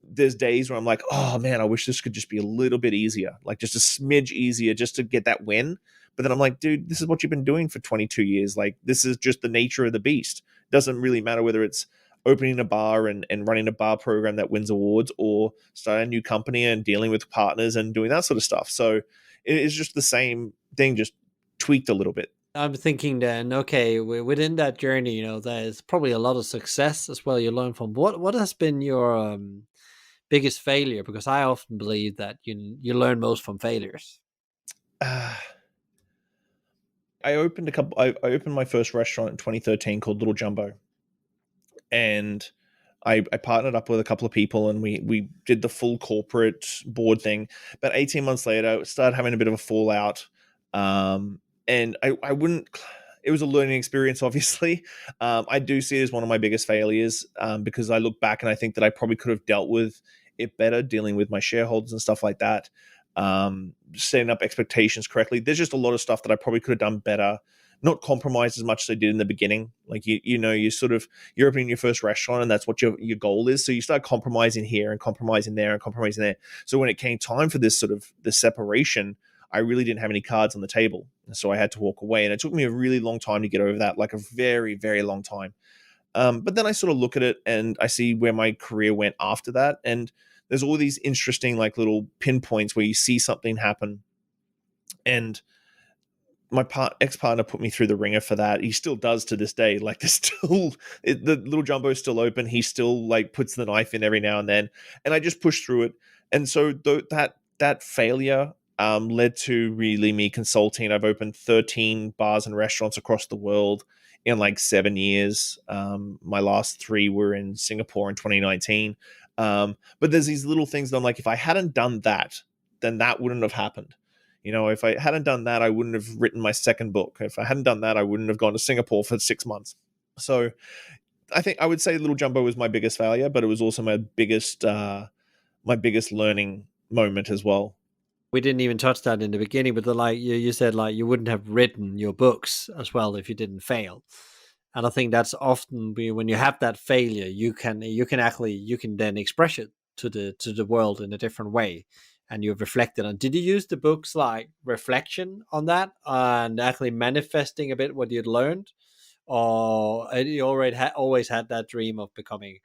there's days where I'm like, oh man, I wish this could just be a little bit easier, like just a smidge easier just to get that win. But then I'm like, dude, this is what you've been doing for 22 years. Like, this is just the nature of the beast. Doesn't really matter whether it's opening a bar and running a bar program that wins awards, or starting a new company and dealing with partners and doing that sort of stuff. So it is just the same thing, just tweaked a little bit. I'm thinking then, okay, within that journey, there's probably a lot of success as well you learn from. What has been your biggest failure? Because I often believe that you learn most from failures. Uh, I opened a couple. I opened my first restaurant in 2013 called Little Jumbo, and I partnered up with a couple of people, and we did the full corporate board thing. About 18 months later, started having a bit of a fallout, and I wouldn't. It was a learning experience, obviously. I do see it as one of my biggest failures, because I look back and I think that I probably could have dealt with it better, dealing with my shareholders and stuff like that, setting up expectations correctly. There's just a lot of stuff that I probably could have done better. Not compromise as much as I did in the beginning. Like, you're opening your first restaurant, and that's what your goal is. So you start compromising here and compromising there and compromising there. So when it came time for this sort of the separation, I really didn't have any cards on the table. And so I had to walk away. And it took me a really long time to get over that, like a very, very long time. But then I sort of look at it and I see where my career went after that. And there's all these interesting, like, little pinpoints where you see something happen. And my ex-partner put me through the ringer for that. He still does to this day. Like, there's still the Little Jumbo is still open. He still, like, puts the knife in every now and then, and I just push through it. And so that failure led to really me consulting. I've opened 13 bars and restaurants across the world in like 7 years. My last 3 were in Singapore in 2019. But there's these little things that I'm like, if I hadn't done that, then that wouldn't have happened. If I hadn't done that, I wouldn't have written my second book. If I hadn't done that, I wouldn't have gone to Singapore for 6 months. So I think I would say Little Jumbo was my biggest failure, but it was also my biggest learning moment as well. We didn't even touch that in the beginning, but you said, like, you wouldn't have written your books as well if you didn't fail. And I think that's often when you have that failure, you can then express it to the world in a different way. And you've reflected on. Did you use the books like reflection on that and actually manifesting a bit what you'd learned, or you already always had that dream of becoming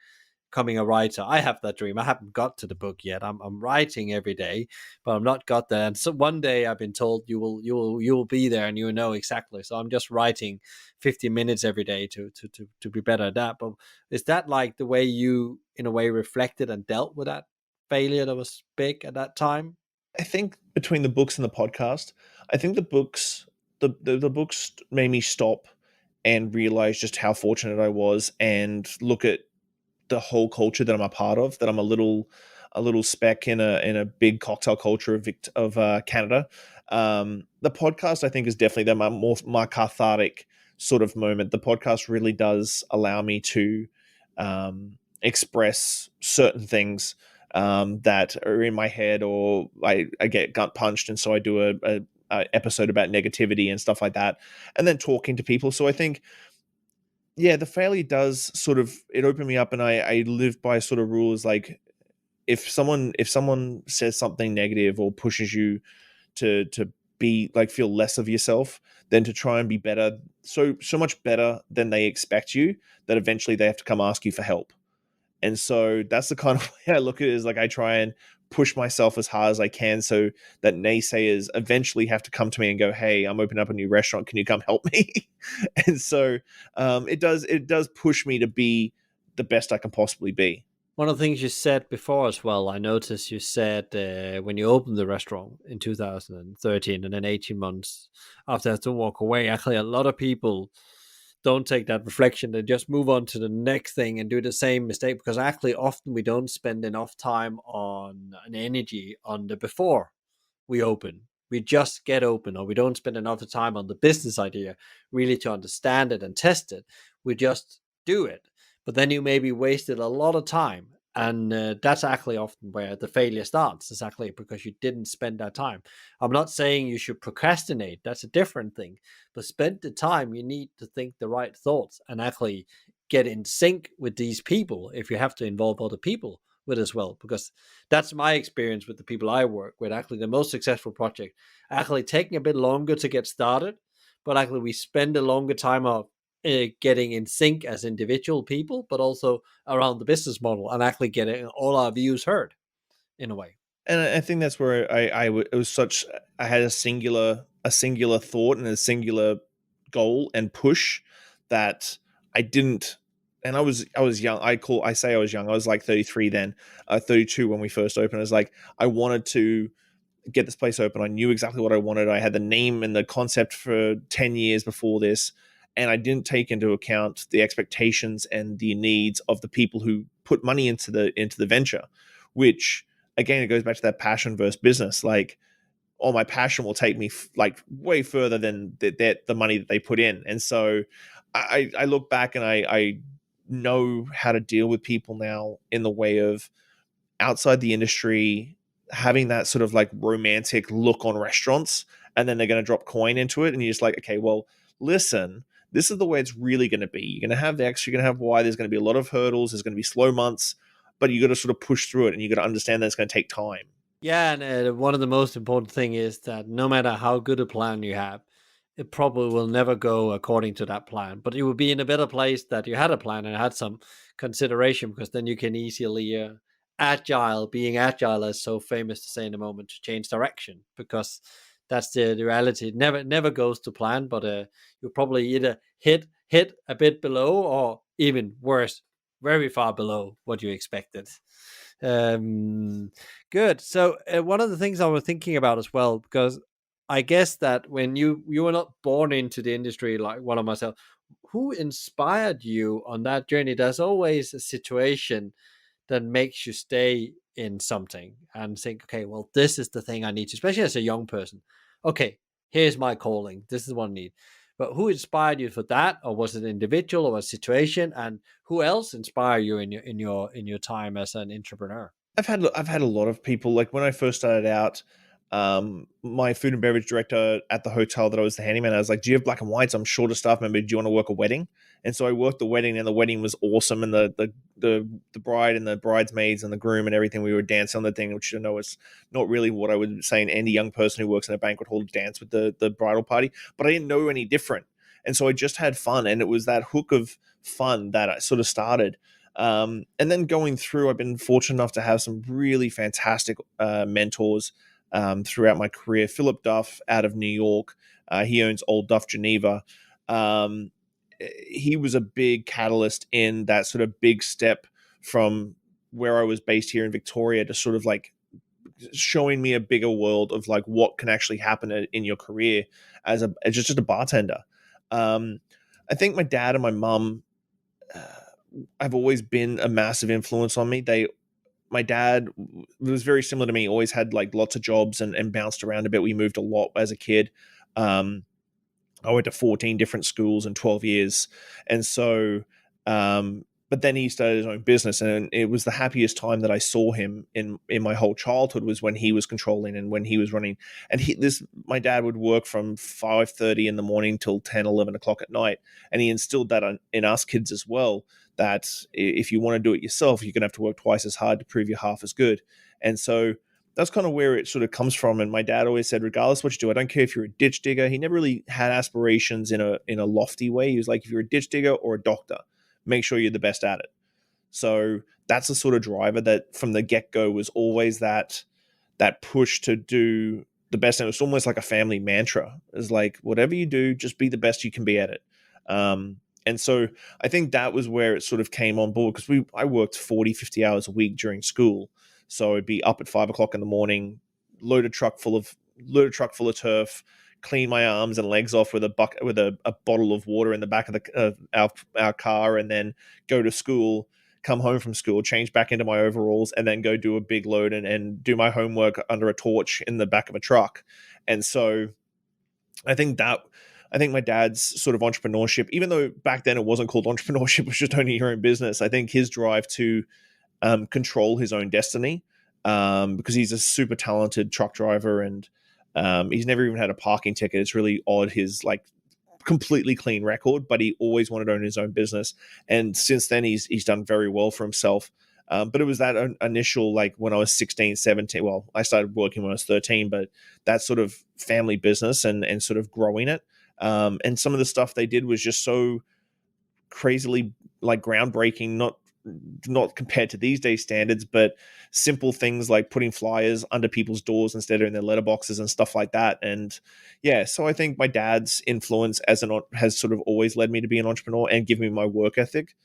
a writer? I have that dream. I haven't got to the book yet. I'm writing every day, but I'm not got there. And so one day I've been told you will be there, and you will know exactly. So I'm just writing 50 minutes every day to be better at that. But is that like the way you, in a way, reflected and dealt with that failure that was big at that time? I think between the books and the podcast, I think the books made me stop and realize just how fortunate I was, and look at the whole culture that I'm a part of. That I'm a little speck in a big cocktail culture of Canada. The podcast, I think, is definitely my cathartic sort of moment. The podcast really does allow me to express certain things that are in my head, or I get gut punched, and so I do a episode about negativity and stuff like that, and then talking to people. So I think, yeah, the failure does sort of, it opened me up, and I live by sort of rules. Like, if someone says something negative or pushes you to be like, feel less of yourself, then to try and be better, so much better than they expect you, that eventually they have to come ask you for help. And so that's the kind of way I look at it, is like, I try and push myself as hard as I can, so that naysayers eventually have to come to me and go, hey, I'm opening up a new restaurant. Can you come help me? And so it does push me to be the best I can possibly be. One of the things you said before as well, I noticed you said when you opened the restaurant in 2013, and then 18 months after that to walk away, actually a lot of people don't take that reflection. They just move on to the next thing and do the same mistake, because actually often we don't spend enough time on an energy on the before we open. We just get open, or we don't spend enough time on the business idea really to understand it and test it. We just do it. But then you maybe wasted a lot of time. And that's actually often where the failure starts, exactly because you didn't spend that time. I'm not saying you should procrastinate. That's a different thing. But spend the time you need to think the right thoughts and actually get in sync with these people if you have to involve other people with as well, because that's my experience with the people I work with. Actually, the most successful project actually taking a bit longer to get started, but actually we spend a longer time of getting in sync as individual people, but also around the business model and actually getting all our views heard in a way. And I think that's where it was such, I had a singular thought and a singular goal and push that I didn't. And I was young. I say I was young. I was like 33 then, 32 when we first opened. I was like, I wanted to get this place open. I knew exactly what I wanted. I had the name and the concept for 10 years before this, and I didn't take into account the expectations and the needs of the people who put money into the venture, which again, it goes back to that passion versus business. Like, oh, my passion will take me like way further than the money that they put in. And so I look back and I know how to deal with people now in the way of outside the industry having that sort of like romantic look on restaurants, and then they're going to drop coin into it, and you're just like, okay, well, listen, this is the way it's really going to be. You're going to have X, you're going to have Y. There's going to be a lot of hurdles. There's going to be slow months, but you got to sort of push through it, and you got to understand that it's going to take time. Yeah, and one of the most important thing is that no matter how good a plan you have, it probably will never go according to that plan. But you will be in a better place that you had a plan and had some consideration, because then you can easily being agile, as so famous to say in a moment, to change direction, because that's the reality. It never goes to plan, but you probably either hit a bit below, or even worse, very far below what you expected. Good. So one of the things I was thinking about as well, because I guess that when you were not born into the industry like one of myself, who inspired you on that journey? There's always a situation that makes you stay in something and think, okay, well, this is the thing I need to, especially as a young person. Okay, here's my calling. This is what I need. But who inspired you for that, or was it an individual or a situation? And who else inspired you in your time as an entrepreneur? I've had a lot of people. Like when I first started out, my food and beverage director at the hotel that I was the handyman, I was like, "Do you have black and whites? I'm short of staff member. Do you want to work a wedding?" And so I worked the wedding, and the wedding was awesome. And the bride and the bridesmaids and the groom and everything, we were dancing on the thing, which I know is not really what I would say any young person who works in a banquet hall dance with the bridal party. But I didn't know any different, and so I just had fun, and it was that hook of fun that I sort of started. And then going through, I've been fortunate enough to have some really fantastic mentors throughout my career. Philip Duff out of New York, he owns Old Duff Geneva. Um, he was a big catalyst in that sort of big step from where I was based here in Victoria to sort of like showing me a bigger world of like what can actually happen in your career as just a bartender. I think my dad and my mum have always been a massive influence on me. My dad was very similar to me, always had like lots of jobs and bounced around a bit. We moved a lot as a kid. I went to 14 different schools in 12 years. And so, but then he started his own business, and it was the happiest time that I saw him in my whole childhood was when he was controlling and when he was running. And my dad would work from 5:30 in the morning till 10, 11 o'clock at night. And he instilled that in us kids as well, that if you want to do it yourself, you're going to have to work twice as hard to prove you're half as good. And so that's kind of where it sort of comes from. And my dad always said, regardless of what you do, I don't care if you're a ditch digger. He never really had aspirations in a lofty way. He was like, if you're a ditch digger or a doctor, make sure you're the best at it. So that's the sort of driver that from the get-go was always that push to do the best. And it was almost like a family mantra. It's like, whatever you do, just be the best you can be at it. And so I think that was where it sort of came on board, because I worked 40, 50 hours a week during school. So I'd be up at 5 o'clock in the morning, load a truck full of turf, clean my arms and legs off with a bottle of water in the back of our car, and then go to school, come home from school, change back into my overalls, and then go do a big load and do my homework under a torch in the back of a truck. And so I think my dad's sort of entrepreneurship, even though back then it wasn't called entrepreneurship, it was just owning your own business, I think his drive to control his own destiny, because he's a super talented truck driver, and he's never even had a parking ticket. It's really odd, his like completely clean record, but he always wanted to own his own business. And since then, he's done very well for himself. But it was that initial, like when I was 16, 17. Well, I started working when I was 13, but that sort of family business and sort of growing it. And some of the stuff they did was just so crazily like groundbreaking, not compared to these days standards, but simple things like putting flyers under people's doors instead of in their letterboxes and stuff like that. And yeah, so I think my dad's influence has sort of always led me to be an entrepreneur and give me my work ethic,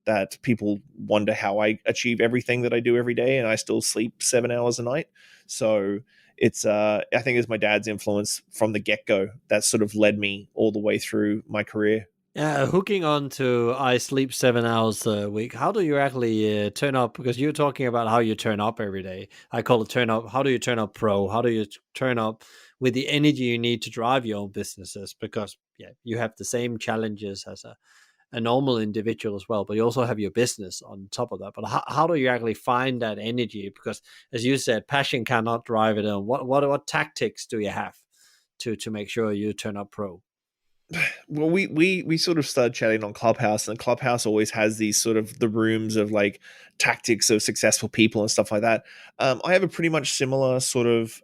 that people wonder how I achieve everything that I do every day and I still sleep 7 hours a night. So it's I think it's my dad's influence from the get-go that sort of led me all the way through my career. Yeah, hooking on to I sleep 7 hours a week. How do you actually turn up? Because you're talking about how you turn up every day. I call it turn up. How do you turn up pro? How do you turn up with the energy you need to drive your own businesses? Because yeah, you have the same challenges as a normal individual as well, but you also have your business on top of that. But how do you actually find that energy? Because as you said, passion cannot drive it on. What tactics do you have to make sure you turn up pro? Well, we sort of started chatting on Clubhouse, and Clubhouse always has these sort of the rooms of like tactics of successful people and stuff like that. I have a pretty much similar sort of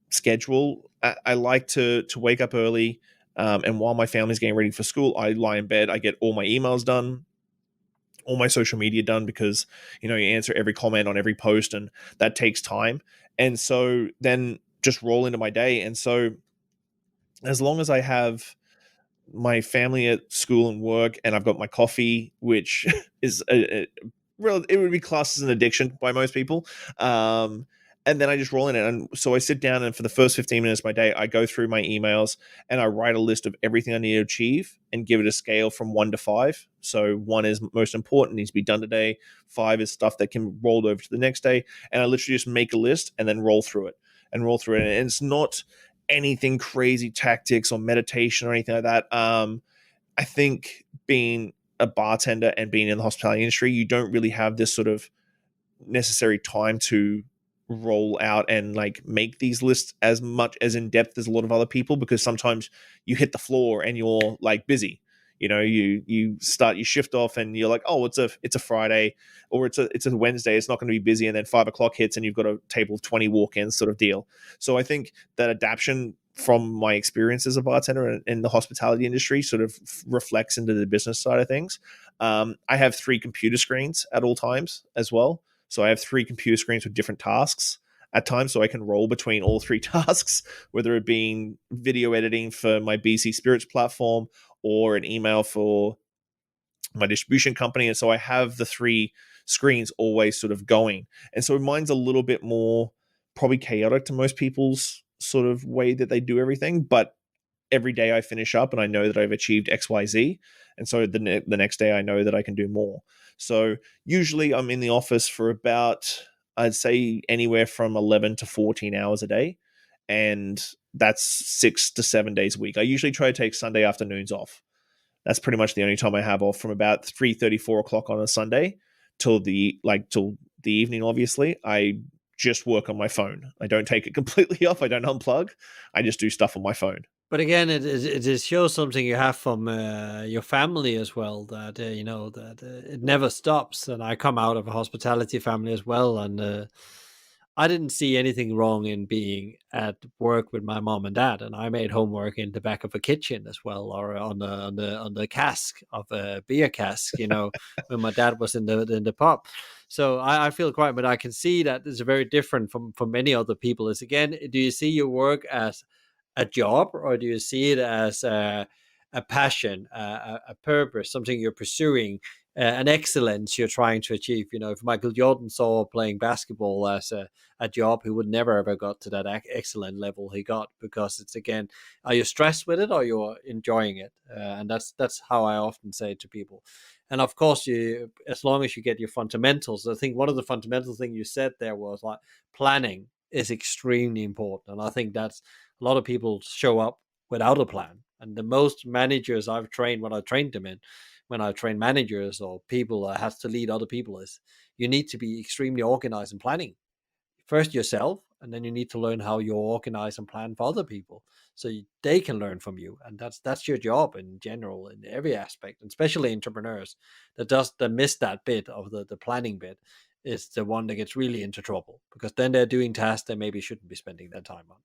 schedule. I like to wake up early, and while my family's getting ready for school, I lie in bed. I get all my emails done, all my social media done, because you answer every comment on every post, and that takes time. And so then just roll into my day. And so as long as I have my family at school and work, and I've got my coffee, which is it would be classed as an addiction by most people. And then I just roll in it. And so I sit down, and for the first 15 minutes of my day, I go through my emails and I write a list of everything I need to achieve and give it a scale from 1 to 5. So 1 is most important, needs to be done today. 5 is stuff that can roll over to the next day. And I literally just make a list and then roll through it and roll through it. And it's not anything crazy tactics or meditation or anything like that. I think being a bartender and being in the hospitality industry, you don't really have this sort of necessary time to roll out and like make these lists as much as in depth as a lot of other people, because sometimes you hit the floor and you're like busy. You start your shift off and you're like, oh, it's a Friday, or it's a Wednesday, it's not going to be busy, and then 5 o'clock hits and you've got a table of 20 walk-ins sort of deal. So I think that adaptation from my experience as a bartender in the hospitality industry sort of reflects into the business side of things. I have 3 computer screens at all times as well. So I have 3 computer screens with different tasks at times, so I can roll between all 3 tasks, whether it being video editing for my BC Spirits platform or an email for my distribution company. And so I have the 3 screens always sort of going. And so mine's a little bit more probably chaotic to most people's sort of way that they do everything, but every day I finish up and I know that I've achieved XYZ. And so the next day I know that I can do more. So usually I'm in the office for about, I'd say anywhere from 11 to 14 hours a day. And that's 6 to 7 days a week. I usually try to take Sunday afternoons off. That's pretty much the only time I have off, from about 3:30, 4 o'clock on a Sunday till the evening. Obviously, I just work on my phone. I don't take it completely off. I don't unplug. I just do stuff on my phone. But again, it shows something you have from your family as well, that that it never stops. And I come out of a hospitality family as well, and I didn't see anything wrong in being at work with my mom and dad, and I made homework in the back of a kitchen as well, or on the cask of a beer cask, when my dad was in the pub. So I feel quite, but I can see that it's very different from many other people. Is again, do you see your work as a job, or do you see it as a passion, a purpose, something you're pursuing, an excellence you're trying to achieve? If Michael Jordan saw playing basketball as a job, he would never ever got to that excellent level he got, because it's, again, are you stressed with it or you're enjoying it? And that's how I often say to people. And of course, as long as you get your fundamentals, I think one of the fundamental things you said there was like planning is extremely important. And I think that's a lot of people show up without a plan. And the most managers I've trained, when I train managers or people that has to lead other people, is you need to be extremely organized and planning. First yourself, and then you need to learn how you organize and plan for other people, so they can learn from you. And that's your job in general, in every aspect, and especially entrepreneurs that miss that bit of the planning bit is the one that gets really into trouble, because then they're doing tasks they maybe shouldn't be spending their time on.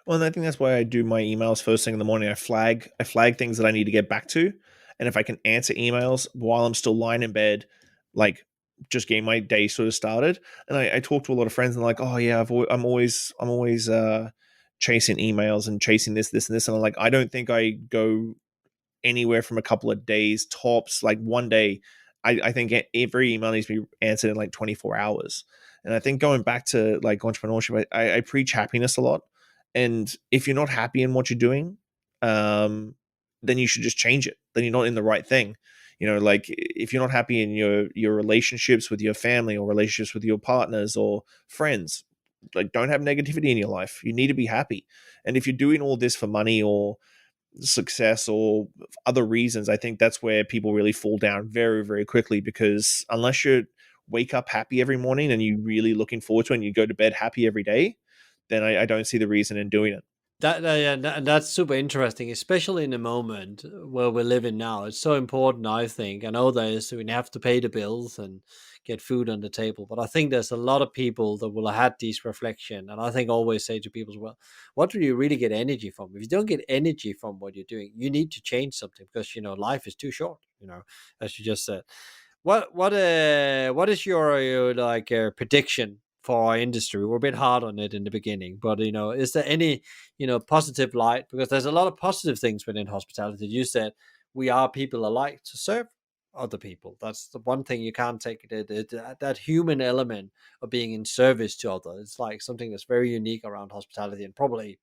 Well, and I think that's why I do my emails first thing in the morning. I flag things that I need to get back to, and if I can answer emails while I'm still lying in bed, like just getting my day sort of started. And I talk to a lot of friends and they're like, oh yeah, I'm always chasing emails and chasing this and this, and I'm like, I don't think I go anywhere from a couple of days tops, like one day. I think every email needs to be answered in like 24 hours. And I think going back to like entrepreneurship, I preach happiness a lot. And if you're not happy in what you're doing, then you should just change it. Then you're not in the right thing. You know, like if you're not happy in your relationships with your family or relationships with your partners or friends, like don't have negativity in your life. You need to be happy. And if you're doing all this for money or success or other reasons, I think that's where people really fall down very, very quickly, because unless you wake up happy every morning and you really looking forward to it and you go to bed happy every day, then I don't see the reason in doing it. And that's super interesting, especially in the moment where we're living now. It's so important, I think. I know there's we have to pay the bills and get food on the table, but I think there's a lot of people that will have had these reflection. And I think I always say to people as well, what do you really get energy from? If you don't get energy from what you're doing, you need to change something, because life is too short. As you just said. What is your like prediction for our industry? We're a bit hard on it in the beginning, but is there any positive light? Because there's a lot of positive things within hospitality. You said we are people alike to serve other people. That's the one thing you can't take, that human element of being in service to others. It's like something that's very unique around hospitality, and probably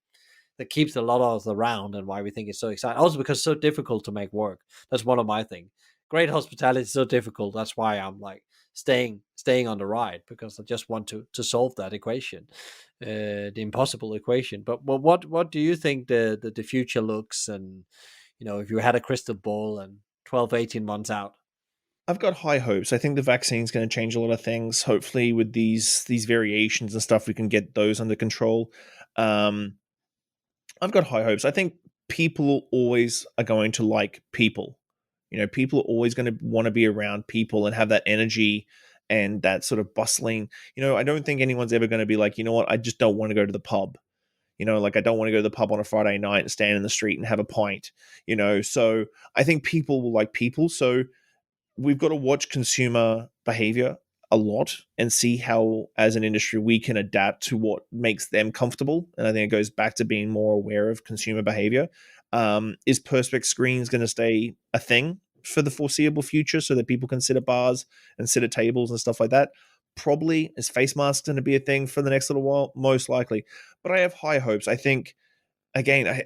that keeps a lot of us around, and why we think it's so exciting. Also because it's so difficult to make work. That's one of my things. Great hospitality is so difficult. That's why I'm like staying on the ride, because I just want to solve that equation, the impossible equation. But what do you think the future looks? And if you had a crystal ball and 12, 18 months out. I've got high hopes. I think the vaccine's going to change a lot of things. Hopefully, with these variations and stuff, we can get those under control. Um, I've got high hopes. I think people always are going to like people. You know, people are always going to want to be around people and have that energy and that sort of bustling. You know, I don't think anyone's ever going to be like, you know what, I just don't want to go to the pub. You know, like I don't want to go to the pub on a Friday night and stand in the street and have a pint. You know, so I think people will like people. So we've got to watch consumer behavior a lot and see how, as an industry, we can adapt to what makes them comfortable. And I think it goes back to being more aware of consumer behavior. Is Perspex screens going to stay a thing for the foreseeable future so that people can sit at bars and sit at tables and stuff like that? Probably. Is face masks going to be a thing for the next little while? Most likely. But I have high hopes. I think, again,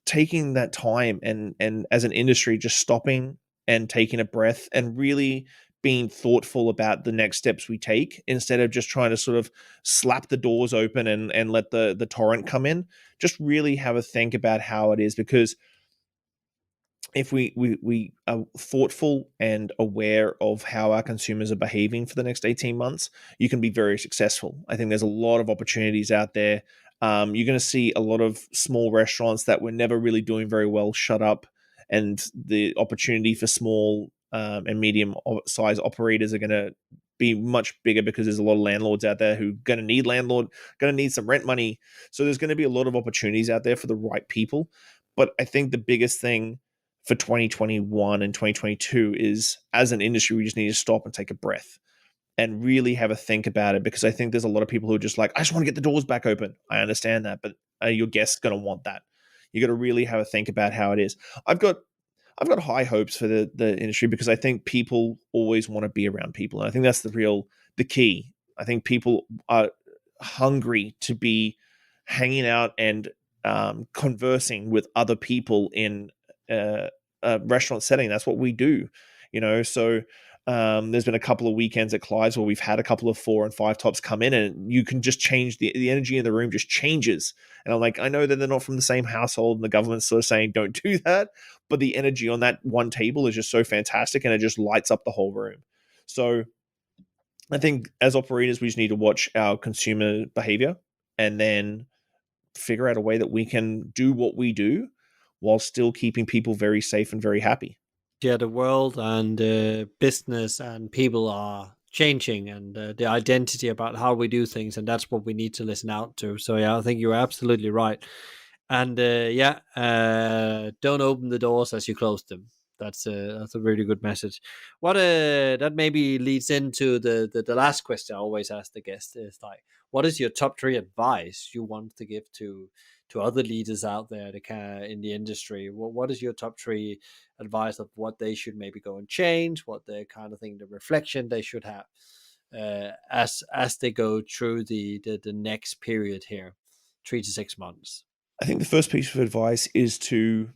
taking that time and as an industry just stopping and taking a breath and really being thoughtful about the next steps we take, instead of just trying to sort of slap the doors open and let the torrent come in. Just really have a think about how it is, because if we are thoughtful and aware of how our consumers are behaving for the next 18 months, you can be very successful. I think there's a lot of opportunities out there. You're going to see a lot of small restaurants that were never really doing very well shut up, and the opportunity for small and medium size operators are going to be much bigger, because there's a lot of landlords out there who are going to need some rent money. So there's going to be a lot of opportunities out there for the right people. But I think the biggest thing for 2021 and 2022 is, as an industry, we just need to stop and take a breath and really have a think about it, because I think there's a lot of people who are just like, I just want to get the doors back open. I understand that, but your guest's going to want that. You got to really have a think about how it is. I've got high hopes for the industry, because I think people always want to be around people, and I think that's the key. I think people are hungry to be hanging out and conversing with other people in a restaurant setting. That's what we do, you know. So there's been a couple of weekends at Clyde's where we've had a couple of 4 and 5 tops come in, and you can just change the energy in the room just changes. And I'm like, I know that they're not from the same household and the government's sort of saying don't do that, but the energy on that one table is just so fantastic, and it just lights up the whole room. So I think as operators, we just need to watch our consumer behavior and then figure out a way that we can do what we do while still keeping people very safe and very happy. Yeah, the world and business and people are changing, and the identity about how we do things, and that's what we need to listen out to. So yeah, I think you're absolutely right. And don't open the doors as you close them. That's a really good message. What that maybe leads into the last question I always ask the guest is like, what is your top three advice you want to give to other leaders out there that can, in the industry? What is your top three advice of what they should maybe go and change, what the kind of thing, the reflection they should have as they go through the next period here, 3 to 6 months? I think the first piece of advice is to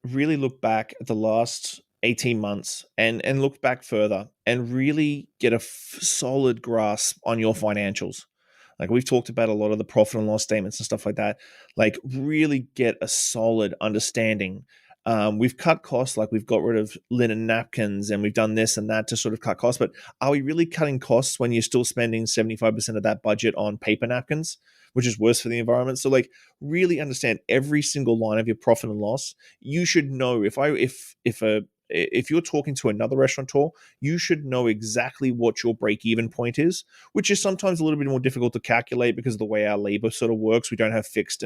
really look back at the last 18 months and look back further and really get a solid grasp on your financials. Like we've talked about a lot of the profit and loss statements and stuff like that. Like really get a solid understanding. We've cut costs, like we've got rid of linen napkins and we've done this and that to sort of cut costs. But are we really cutting costs when you're still spending 75% of that budget on paper napkins, which is worse for the environment? So like really understand every single line of your profit and loss. You should know if you're talking to another restaurateur, you should know exactly what your break-even point is, which is sometimes a little bit more difficult to calculate because of the way our labor sort of works. We have fixed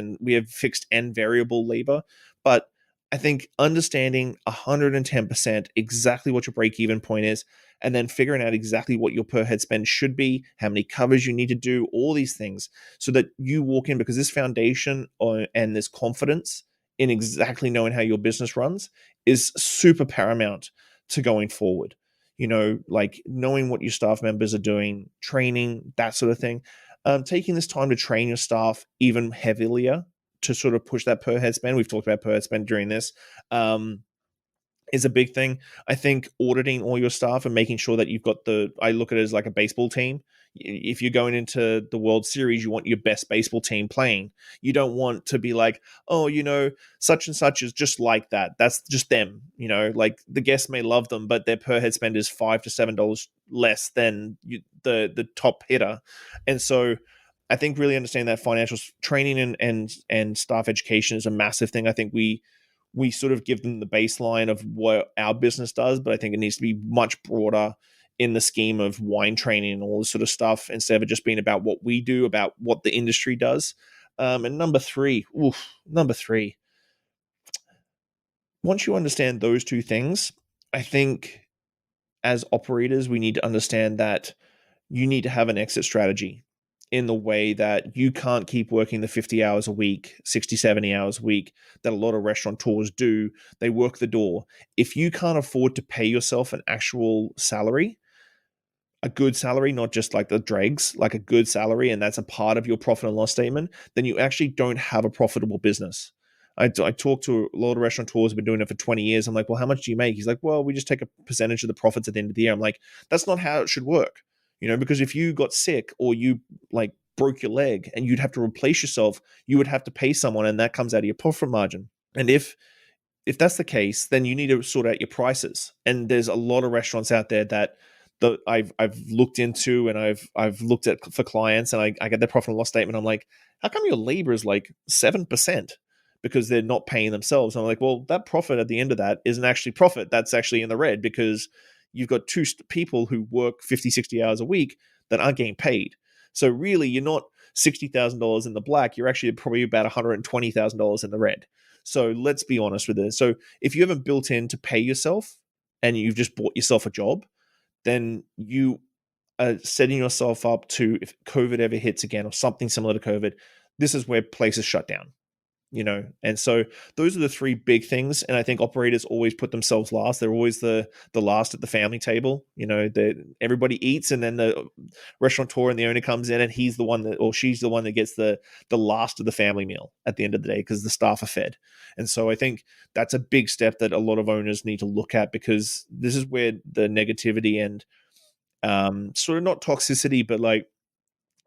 and variable labor, but I think understanding 110% exactly what your break-even point is, and then figuring out exactly what your per head spend should be, how many covers you need to do, all these things, so that you walk in, because this foundation and this confidence in exactly knowing how your business runs is super paramount to going forward. Like knowing what your staff members are doing, training, that sort of thing. Taking this time to train your staff even heavier to sort of push that per head spend. We've talked about per head spend during this. Is a big thing. I think auditing all your staff and making sure that you've got I look at it as like a baseball team. If you're going into the World Series, you want your best baseball team playing. You don't want to be like, oh, such and such is just like that. That's just them. Like the guests may love them, but their per head spend is $5 to $7 less than the top hitter. And so I think really understanding that financial training and staff education is a massive thing. I think we sort of give them the baseline of what our business does, but I think it needs to be much broader in the scheme of wine training and all this sort of stuff, instead of it just being about what we do, about what the industry does. And number three, once you understand those two things, I think as operators, we need to understand that you need to have an exit strategy, in the way that you can't keep working the 50 hours a week, 60, 70 hours a week that a lot of restaurateurs do. They work the door. If you can't afford to pay yourself an actual salary, a good salary, not just like the dregs, like a good salary, and that's a part of your profit and loss statement, then you actually don't have a profitable business. I talk to a lot of restaurateurs who've been doing it for 20 years. I'm like, well, how much do you make? He's like, well, we just take a percentage of the profits at the end of the year. I'm like, that's not how it should work. Because if you got sick or you like broke your leg and you'd have to replace yourself, you would have to pay someone, and that comes out of your profit margin. And if that's the case, then you need to sort out your prices. And there's a lot of restaurants out there that I've looked into, and I've looked at for clients, and I get their profit and loss statement. I'm like, how come your labor is like 7%? Because they're not paying themselves. And I'm like, well, that profit at the end of that isn't actually profit. That's actually in the red, because you've got two people who work 50, 60 hours a week that aren't getting paid. So really, you're not $60,000 in the black. You're actually probably about $120,000 in the red. So let's be honest with this. So if you haven't built in to pay yourself and you've just bought yourself a job, then you are setting yourself up to, if COVID ever hits again or something similar to COVID, this is where places shut down. And so those are the three big things. And I think operators always put themselves last. They're always the last at the family table. Everybody eats, and then the restaurateur and the owner comes in, and he's the one that, or she's the one that gets the last of the family meal at the end of the day, because the staff are fed. And so I think that's a big step that a lot of owners need to look at, because this is where the negativity and sort of not toxicity, but like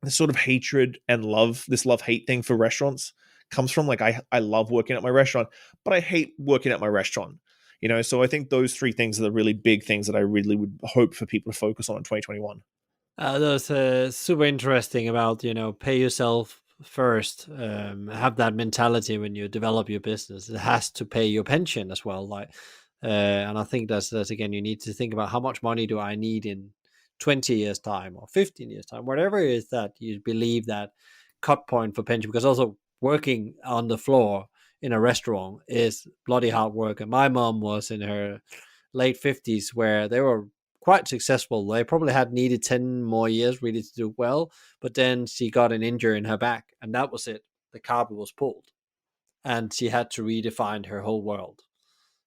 this sort of hatred and this love-hate thing for restaurants comes from. Like, I love working at my restaurant, but I hate working at my restaurant. So I think those three things are the really big things that I really would hope for people to focus on in 2021. That was super interesting about, pay yourself first. Have that mentality when you develop your business. It has to pay your pension as well. And I think that's again, you need to think about how much money do I need in 20 years time or 15 years time, whatever it is that you believe that cut point for pension, because also working on the floor in a restaurant is bloody hard work. And my mom was in her late 50s where they were quite successful. They probably had needed 10 more years really to do well, but then she got an injury in her back, and that was it. The carpet was pulled, and she had to redefine her whole world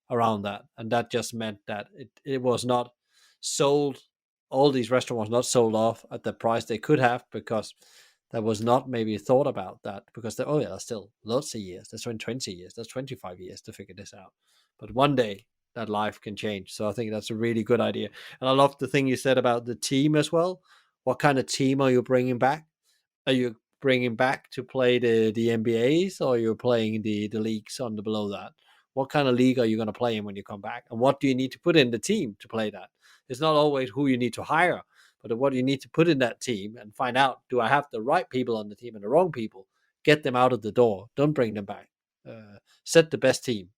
around that. And that just meant that it was not sold. All these restaurants not sold off at the price they could have, because that was not maybe thought about that, because that's still lots of years. That's 20 years. That's 25 years to figure this out. But one day that life can change. So I think that's a really good idea. And I love the thing you said about the team as well. What kind of team are you bringing back? Are you bringing back to play the NBAs, or you're playing the leagues on the below that? What kind of league are you going to play in when you come back? And what do you need to put in the team to play that? It's not always who you need to hire, but what you need to put in that team and find out, do I have the right people on the team and the wrong people? Get them out of the door. Don't bring them back. Set the best team,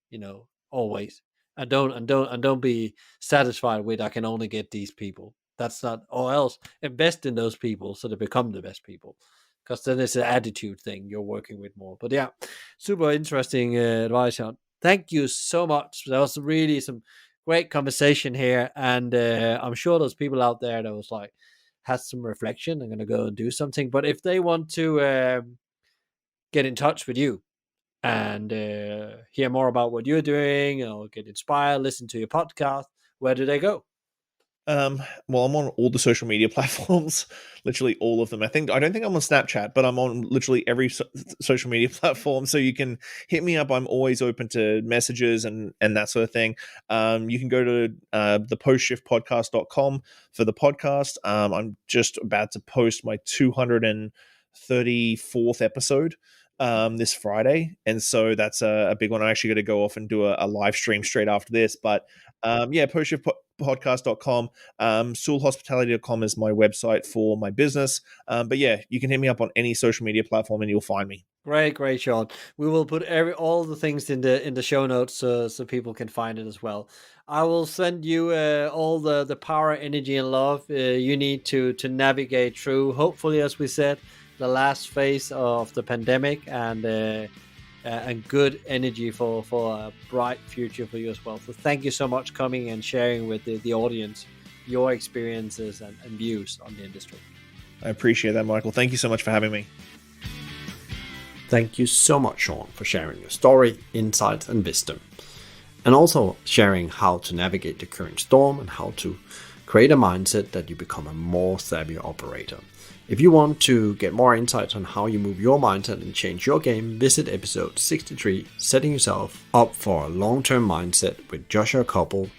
always. And don't be satisfied with, I can only get these people. That's not, or else invest in those people so they become the best people. Because then it's an attitude thing you're working with more. But yeah, super interesting advice, Sean. Thank you so much. That was really some great conversation here, and I'm sure there's people out there that was like had some reflection. I'm gonna go and do something. But if they want to get in touch with you and hear more about what you're doing, or get inspired, listen to your podcast, where do they go? Well, I'm on all the social media platforms, literally all of them. I don't think I'm on Snapchat, but I'm on literally every social media platform. So you can hit me up. I'm always open to messages and that sort of thing. You can go to the postshiftpodcast.com for the podcast. I'm just about to post my 234th episode this Friday, and so that's a big one. I actually got to go off and do a live stream straight after this, but postshiftpodcast.com. SooleHospitality.com is my website for my business. But yeah, you can hit me up on any social media platform and you'll find me. Great, Sean. We will put all the things in the show notes so people can find it as well. I will send you all the power, energy, and love you need to navigate through, hopefully, as we said, the last phase of the pandemic, and good energy for a bright future for you as well. So thank you so much coming and sharing with the audience your experiences and views on the industry. I appreciate that, Michael. Thank you so much for having me. Thank you so much, Shawn, for sharing your story, insights, and wisdom, and also sharing how to navigate the current storm and how to create a mindset that you become a more savvy operator. If you want to get more insights on how you move your mindset and change your game, visit episode 63, Setting Yourself Up for a Long-Term Mindset, with Joshua Koppel,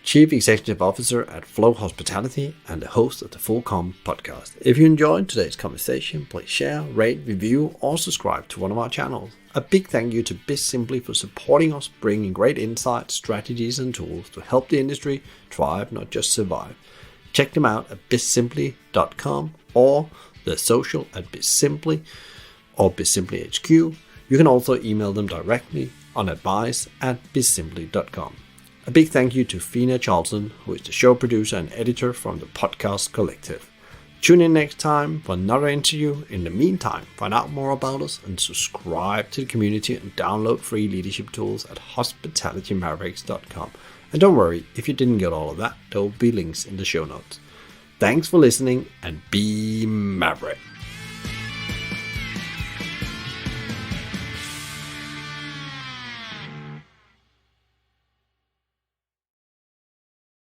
Chief Executive Officer at Flow Hospitality and the host of the Full Com podcast. If you enjoyed today's conversation, please share, rate, review, or subscribe to one of our channels. A big thank you to BizSimply for supporting us, bringing great insights, strategies, and tools to help the industry thrive, not just survive. Check them out at bizsimply.com or the social at BizSimply or BizSimplyHQ. You can also email them directly on advice@bizsimply.com. A big thank you to Fina Charlton, who is the show producer and editor from the Podcast Collective. Tune in next time for another interview. In the meantime, find out more about us and subscribe to the community and download free leadership tools at hospitalitymavericks.com. And don't worry, if you didn't get all of that, there will be links in the show notes. Thanks for listening, and be Maverick.